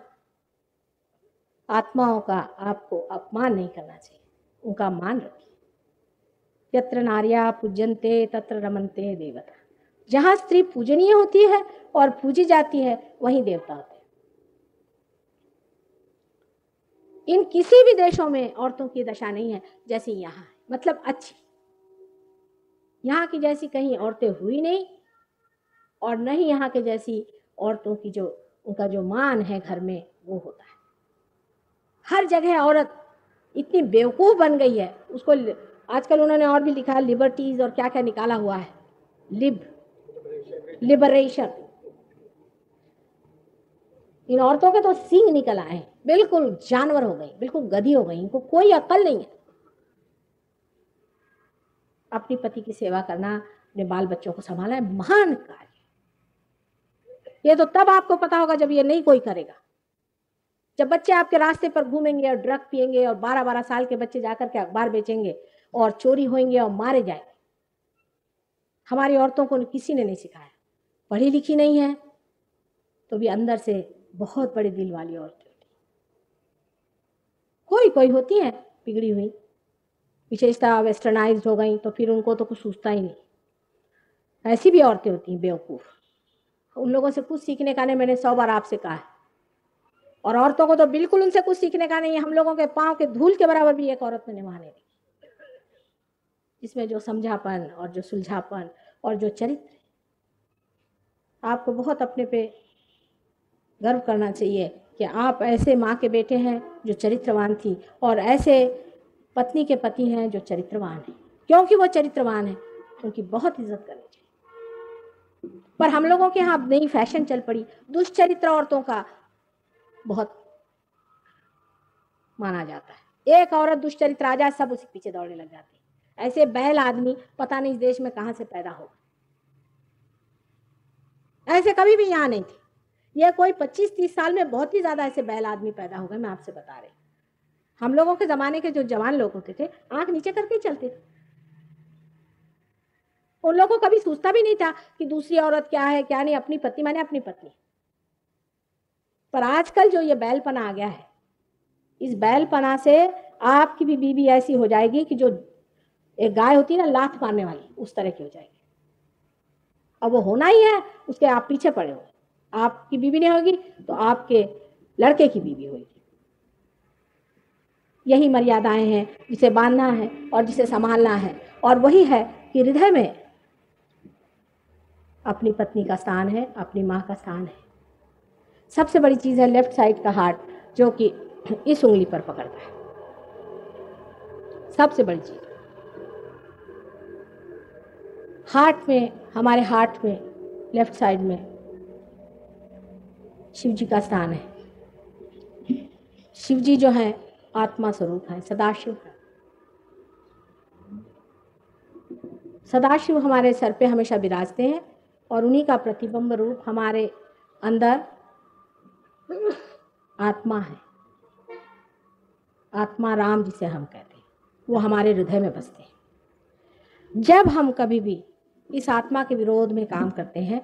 आत्माओं का आपको अपमान नहीं करना चाहिए, उनका मान रखिए। यत्र नार्या पूज्यन्ते तत्र रमन्ते देवता। जहां स्त्री पूजनीय होती है और पूजी जाती है, वहीं देवता होते हैं। इन किसी भी देशों में औरतों की दशा नहीं है जैसी यहाँ है, मतलब अच्छी। यहाँ की जैसी कहीं औरतें हुई नहीं, और नहीं यहाँ के जैसी औरतों की जो उनका जो मान है घर में वो होता है। हर जगह औरत इतनी बेवकूफ बन गई है, उसको आजकल उन्होंने और भी लिखा है लिबर्टीज और क्या क्या निकाला हुआ है, लिबरेशन। इन औरतों के तो सींग निकल आए, बिल्कुल जानवर हो गई, बिल्कुल गधी हो गई, इनको कोई अकल नहीं है। अपनी पति की सेवा करना, अपने बाल बच्चों को संभालना है महान कार्य। ये तो तब आपको पता होगा जब ये नहीं कोई करेगा। जब बच्चे आपके रास्ते पर घूमेंगे और ड्रग पिएंगे और 12-12 साल के बच्चे जाकर के अखबार बेचेंगे और चोरी होंगे और मारे जाएंगे। हमारी औरतों को किसी ने नहीं सिखाया, पढ़ी लिखी नहीं है तो भी अंदर से बहुत बड़े दिल वाली औरतें होती। कोई कोई होती हैं बिगड़ी हुई, विशेषता वेस्टर्नाइज्ड हो गई तो फिर उनको तो कुछ सूझता ही नहीं। ऐसी भी औरतें होती हैं बेवकूफ, उन लोगों से कुछ सीखने का नहीं, मैंने 100 बार आपसे कहा है। और औरतों को तो बिल्कुल उनसे कुछ सीखने का नहीं है। हम लोगों के पांव के धूल के बराबर भी एक औरत मैंने वहां नहीं देखी, जिसमें जो समझापन और जो सुलझापन और जो चरित्र। आपको बहुत अपने पे गर्व करना चाहिए कि आप ऐसे माँ के बेटे हैं जो चरित्रवान थी, और ऐसे पत्नी के पति हैं जो चरित्रवान हैं। क्योंकि वो चरित्रवान है उनकी बहुत इज्जत करनी चाहिए। पर हम लोगों के यहाँ नई फैशन चल पड़ी, दुष्चरित्र औरतों का बहुत माना जाता है। एक औरत दुष्चरित्र आ जाए सब उसी पीछे दौड़ने लग जाते हैं। ऐसे बैल आदमी पता नहीं इस देश में कहां से पैदा होगा, ऐसे कभी भी यहाँ नहीं थे। ये कोई 25-30 साल में बहुत ही ज्यादा ऐसे बैल आदमी पैदा हो गए। मैं आपसे बता रही, हम लोगों के जमाने के जो जवान लोग होते थे आंख नीचे करके चलते थे। उन लोगों को कभी सोचता भी नहीं था कि दूसरी औरत क्या है क्या नहीं, अपनी पत्नी माने अपनी पत्नी। पर आजकल जो ये बैलपना आ गया है, इस बैलपना से आपकी भी बीवी ऐसी हो जाएगी कि जो एक गाय होती है ना लात मारने वाली, उस तरह की हो जाएगी। अब वो होना ही है, उसके आप पीछे पड़े हो। आपकी बीवी नहीं होगी तो आपके लड़के की बीवी होगी। यही मर्यादाएं हैं जिसे बांधना है और जिसे संभालना है, और वही है कि हृदय में अपनी पत्नी का स्थान है, अपनी माँ का स्थान है। सबसे बड़ी चीज़ है लेफ्ट साइड का हार्ट, जो कि इस उंगली पर पकड़ता है। सबसे बड़ी चीज हार्ट में, हमारे हार्ट में लेफ्ट साइड में शिव जी का स्थान है। शिव जी जो है आत्मा स्वरूप है, सदाशिव है। सदाशिव हमारे सर पे हमेशा विराजते हैं और उन्हीं का प्रतिबिंब रूप हमारे अंदर आत्मा है। आत्मा राम जिसे हम कहते हैं, वो हमारे हृदय में बसते हैं। जब हम कभी भी इस आत्मा के विरोध में काम करते हैं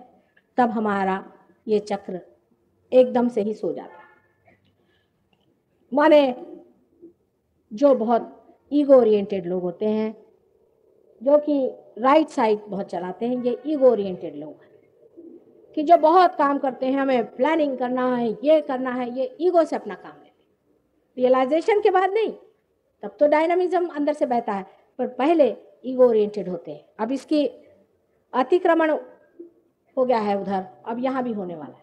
तब हमारा ये चक्र एकदम से ही सो जाता है। माने जो बहुत ईगो ओरिएंटेड लोग होते हैं, जो कि राइट साइड बहुत चलाते हैं, ये ईगो ओरिएंटेड लोग हैं कि जो बहुत काम करते हैं, हमें प्लानिंग करना है, ये करना है, ये ईगो से अपना काम लेते हैं। रियलाइजेशन के बाद नहीं, तब तो डायनामिज्म अंदर से बहता है, पर पहले ईगो ओरिएंटेड होते हैं। अब इसकी अतिक्रमण हो गया है उधर, अब यहाँ भी होने वाला है।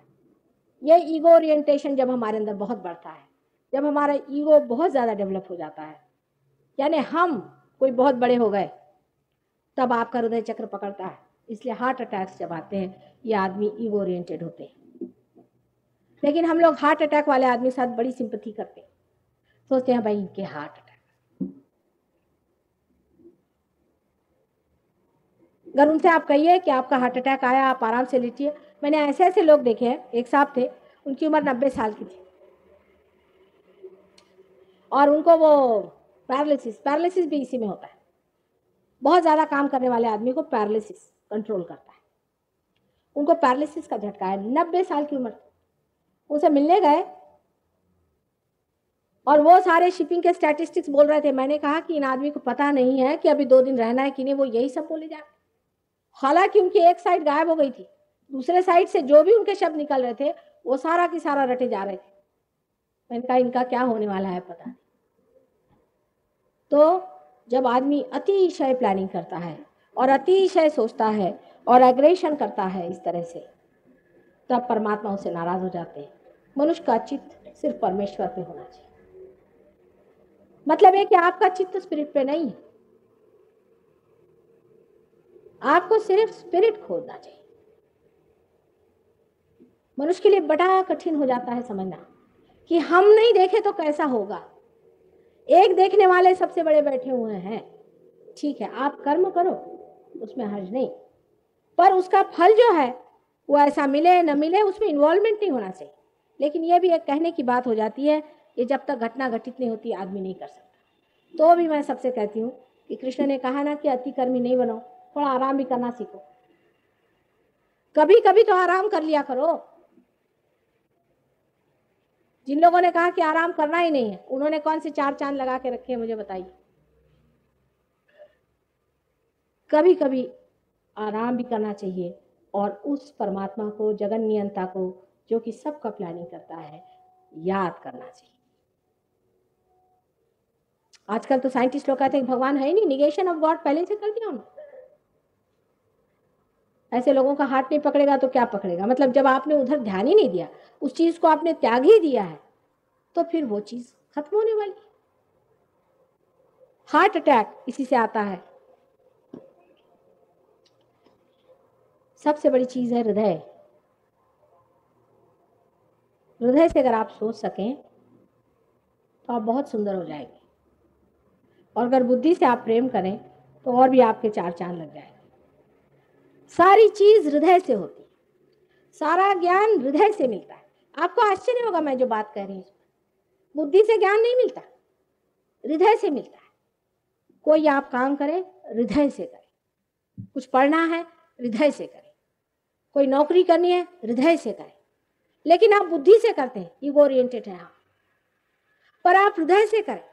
ये ईगो ओरिएंटेशन जब हमारे अंदर बहुत बढ़ता है, जब हमारा ईगो बहुत ज़्यादा डेवलप हो जाता है, यानी हम कोई बहुत बड़े हो गए, तब आपका हृदय चक्र पकड़ता है। इसलिए हार्ट अटैक्स जब आते हैं, ये आदमी ईगो ओरिएंटेड होते हैं। लेकिन हम लोग हार्ट अटैक वाले आदमी के साथ बड़ी सिंपैथी करते हैं, सोचते हैं भाई इनके हार्ट अटैक। अगर उनसे आप कहिए कि आपका हार्ट अटैक आया, आप आराम से लेटिए। मैंने ऐसे ऐसे लोग देखे हैं, एक साहब थे, उनकी उम्र 90 साल की थी और उनको वो पैरालिसिस भी इसी में होता है। बहुत ज़्यादा काम करने वाले आदमी को पैरालिसिस कंट्रोल करता है। उनको पैरालिसिस का झटका है, 90 साल की उम्र। उनसे मिलने गए और वो सारे शिपिंग के स्टैटिस्टिक्स बोल रहे थे। मैंने कहा कि इन आदमी को पता नहीं है कि अभी 2 दिन रहना है कि नहीं, वो यही सब बोले जा रहे। हालांकि उनकी एक साइड गायब हो गई थी, दूसरे साइड से जो भी उनके शब्द निकल रहे थे वो सारा की सारा रटे जा रहे थे। मैंने कहा इनका क्या होने वाला है पता नहीं। तो जब आदमी अतिशय प्लानिंग करता है और अतिशय सोचता है और एग्रेशन करता है इस तरह से, तब परमात्मा उससे नाराज हो जाते हैं। मनुष्य का चित्त सिर्फ परमेश्वर पे होना चाहिए। मतलब है कि आपका चित्त स्पिरिट पे नहीं है, आपको सिर्फ स्पिरिट खोजना चाहिए। मनुष्य के लिए बड़ा कठिन हो जाता है समझना कि हम नहीं देखे तो कैसा होगा। एक देखने वाले सबसे बड़े बैठे हुए हैं। ठीक है, आप कर्म करो, उसमें हर्ज नहीं, पर उसका फल जो है वो ऐसा मिले न मिले उसमें इन्वॉल्वमेंट नहीं होना चाहिए। लेकिन ये भी एक कहने की बात हो जाती है, ये जब तक घटना घटित नहीं होती आदमी नहीं कर सकता। तो भी मैं सबसे कहती हूँ कि कृष्ण ने कहा ना कि अति कर्मी नहीं बनो, थोड़ा आराम भी करना सीखो। कभी कभी तो आराम कर लिया करो। जिन लोगों ने कहा कि आराम करना ही नहीं है, उन्होंने कौन से 4 चांद लगा के रखे हैं मुझे बताइए। कभी कभी आराम भी करना चाहिए और उस परमात्मा को, जगन नियंता को, जो कि सबका प्लानिंग करता है, याद करना चाहिए। आजकल तो साइंटिस्ट लोग कहते हैं भगवान है ही नहीं, निगेशन ऑफ गॉड पहले से कर दिया उन्होंने। ऐसे लोगों का हाथ नहीं पकड़ेगा तो क्या पकड़ेगा? मतलब जब आपने उधर ध्यान ही नहीं दिया, उस चीज को आपने त्याग ही दिया है, तो फिर वो चीज खत्म होने वाली। हार्ट अटैक इसी से आता है। सबसे बड़ी चीज है हृदय। हृदय से अगर आप सोच सकें तो आप बहुत सुंदर हो जाएंगे, और अगर बुद्धि से आप प्रेम करें तो और भी आपके 4 चांद लग जाएंगे। सारी चीज हृदय से होती है, सारा ज्ञान हृदय से मिलता है। आपको आश्चर्य होगा मैं जो बात कह रही हूँ, बुद्धि से ज्ञान नहीं मिलता, हृदय से मिलता है। कोई आप काम करें हृदय से करें, कुछ पढ़ना है हृदय से करें, कोई नौकरी करनी है हृदय से करें। लेकिन आप बुद्धि से करते हैं, ईगो ओरिएंटेड है आप, पर आप हृदय से करें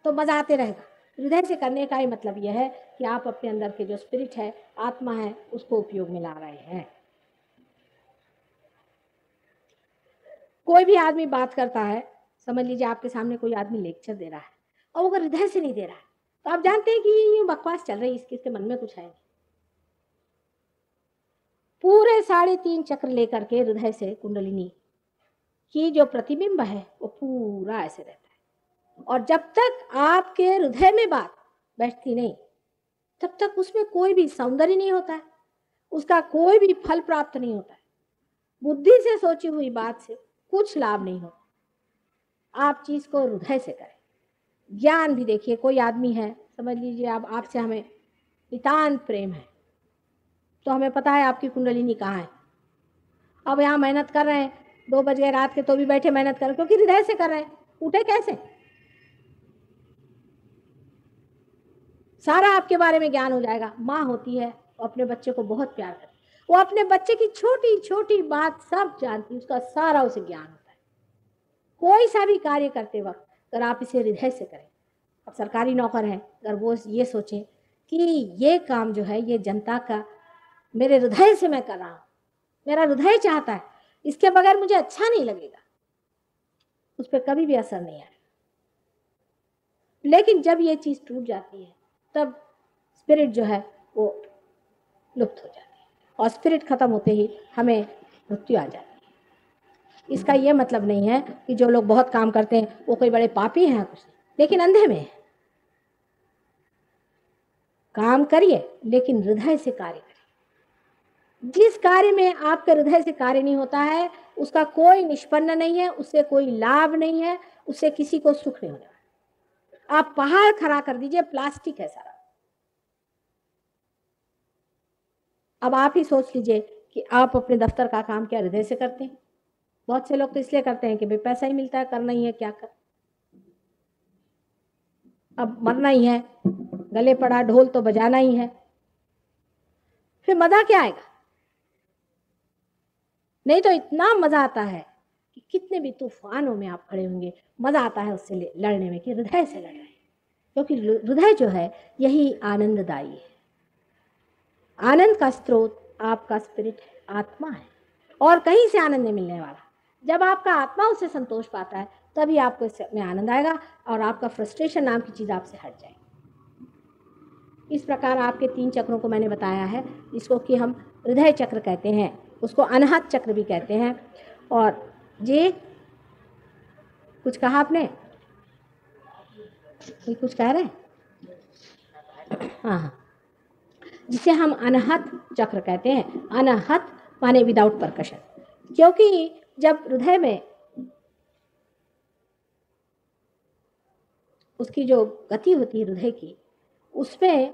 तो मजा आते रहेगा। हृदय से करने का ही मतलब यह है कि आप अपने अंदर के जो स्पिरिट है, आत्मा है, उसको उपयोग में ला रहे हैं। कोई भी आदमी बात करता है, समझ लीजिए आपके सामने कोई आदमी लेक्चर दे रहा है और वो अगर हृदय से नहीं दे रहा है तो आप जानते हैं कि ये बकवास चल रही है, इसके मन में कुछ है नहीं। पूरे 3.5 चक्र लेकर के हृदय से कुंडलिनी कि जो प्रतिबिंब है वो पूरा ऐसे रहता है, और जब तक आपके हृदय में बात बैठती नहीं तब तक उसमें कोई भी सौंदर्य नहीं होता है, उसका कोई भी फल प्राप्त नहीं होता है। बुद्धि से सोची हुई बात से कुछ लाभ नहीं होता। आप चीज को हृदय से करें। ज्ञान भी देखिए, कोई आदमी है, समझ लीजिए अब आपसे हमें नितांत प्रेम है, तो हमें पता है आपकी कुंडलिनी कहाँ है। अब यहाँ मेहनत कर रहे हैं, 2 बज गए रात के तो भी बैठे मेहनत कर रहे हैं, क्योंकि हृदय से कर रहे हैं। उठे कैसे? सारा आपके बारे में ज्ञान हो जाएगा। माँ होती है, वो अपने बच्चे को बहुत प्यार करती है, वो अपने बच्चे की छोटी छोटी बात सब जानती है, उसका सारा उसे ज्ञान होता है। कोई सा भी कार्य करते वक्त अगर आप इसे हृदय से करें, अब सरकारी नौकर है, अगर वो ये सोचे कि ये काम जो है ये जनता का मेरे हृदय से मैं कर रहा हूँ, मेरा हृदय चाहता है, इसके बगैर मुझे अच्छा नहीं लगेगा, उस पर कभी भी असर नहीं आएगा। लेकिन जब ये चीज टूट जाती है तब स्पिरिट जो है वो लुप्त हो जाती है, और स्पिरिट खत्म होते ही हमें मृत्यु आ जाती है। इसका ये मतलब नहीं है कि जो लोग बहुत काम करते हैं वो कोई बड़े पापी हैं, कुछ नहीं, लेकिन अंधे में है। काम करिए लेकिन हृदय से कार्य करिए। जिस कार्य में आपके हृदय से कार्य नहीं होता है उसका कोई निष्पन्न नहीं है, उससे कोई लाभ नहीं है, उससे किसी को सुख नहीं होने वाला। आप पहाड़ खड़ा कर दीजिए, प्लास्टिक है सारा। अब आप ही सोच लीजिए कि आप अपने दफ्तर का काम क्या हृदय से करते हैं? बहुत से लोग तो इसलिए करते हैं कि भाई पैसा ही मिलता है, करना ही है, क्या कर, अब मरना ही है, गले पड़ा ढोल तो बजाना ही है, फिर मजा क्या आएगा? नहीं तो इतना मजा आता है कि कितने भी तूफानों में आप खड़े होंगे, मजा आता है उससे लड़ने में, कि हृदय से लड़ रहे हैं, क्योंकि हृदय जो है यही आनंददायी है। आनंद का स्रोत आपका स्पिरिट है, आत्मा है, और कहीं से आनंद नहीं मिलने वाला। जब आपका आत्मा उससे संतोष पाता है तभी आपको इसमें आनंद आएगा, और आपका फ्रस्ट्रेशन नाम की चीज आपसे हट जाएगी। इस प्रकार आपके 3 चक्रों को मैंने बताया है, जिसको कि हम हृदय चक्र कहते हैं, उसको अनाहत चक्र भी कहते हैं। और ये कुछ कहा आपने? कोई कुछ कह रहे हैं? हाँ, जिसे हम अनाहत चक्र कहते हैं। अनाहत माने विदाउट परकशन, क्योंकि जब हृदय में उसकी जो गति होती है हृदय की, उसमें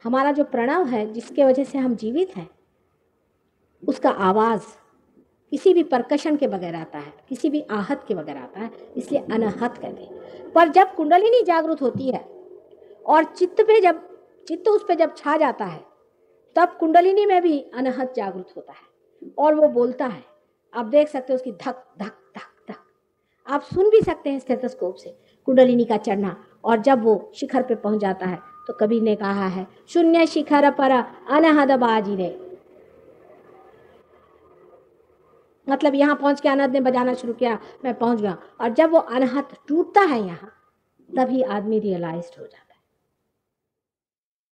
हमारा जो प्रणव है जिसके वजह से हम जीवित हैं, उसका आवाज किसी भी परकशन के बगैर आता है, किसी भी आहत के बगैर आता है, इसलिए अनाहत कहते हैं। पर जब कुंडलिनी जागृत होती है और चित्त उस पे जब छा जाता है, तब कुंडलिनी में भी अनाहत जागृत होता है और वो बोलता है। आप देख सकते हो उसकी धक धक धक धक, आप सुन भी सकते हैं स्टेथोस्कोप से कुंडलिनी का चढ़ना। और जब वो शिखर पे पहुंच जाता है तो कबीर ने कहा है, शून्य शिखर पर अनहद बाजी रे, मतलब यहाँ पहुंच के अनहद ने बजाना शुरू किया, मैं पहुंच गया। और जब वो अनहद टूटता है यहाँ, तभी आदमी रियलाइज्ड हो जाता है।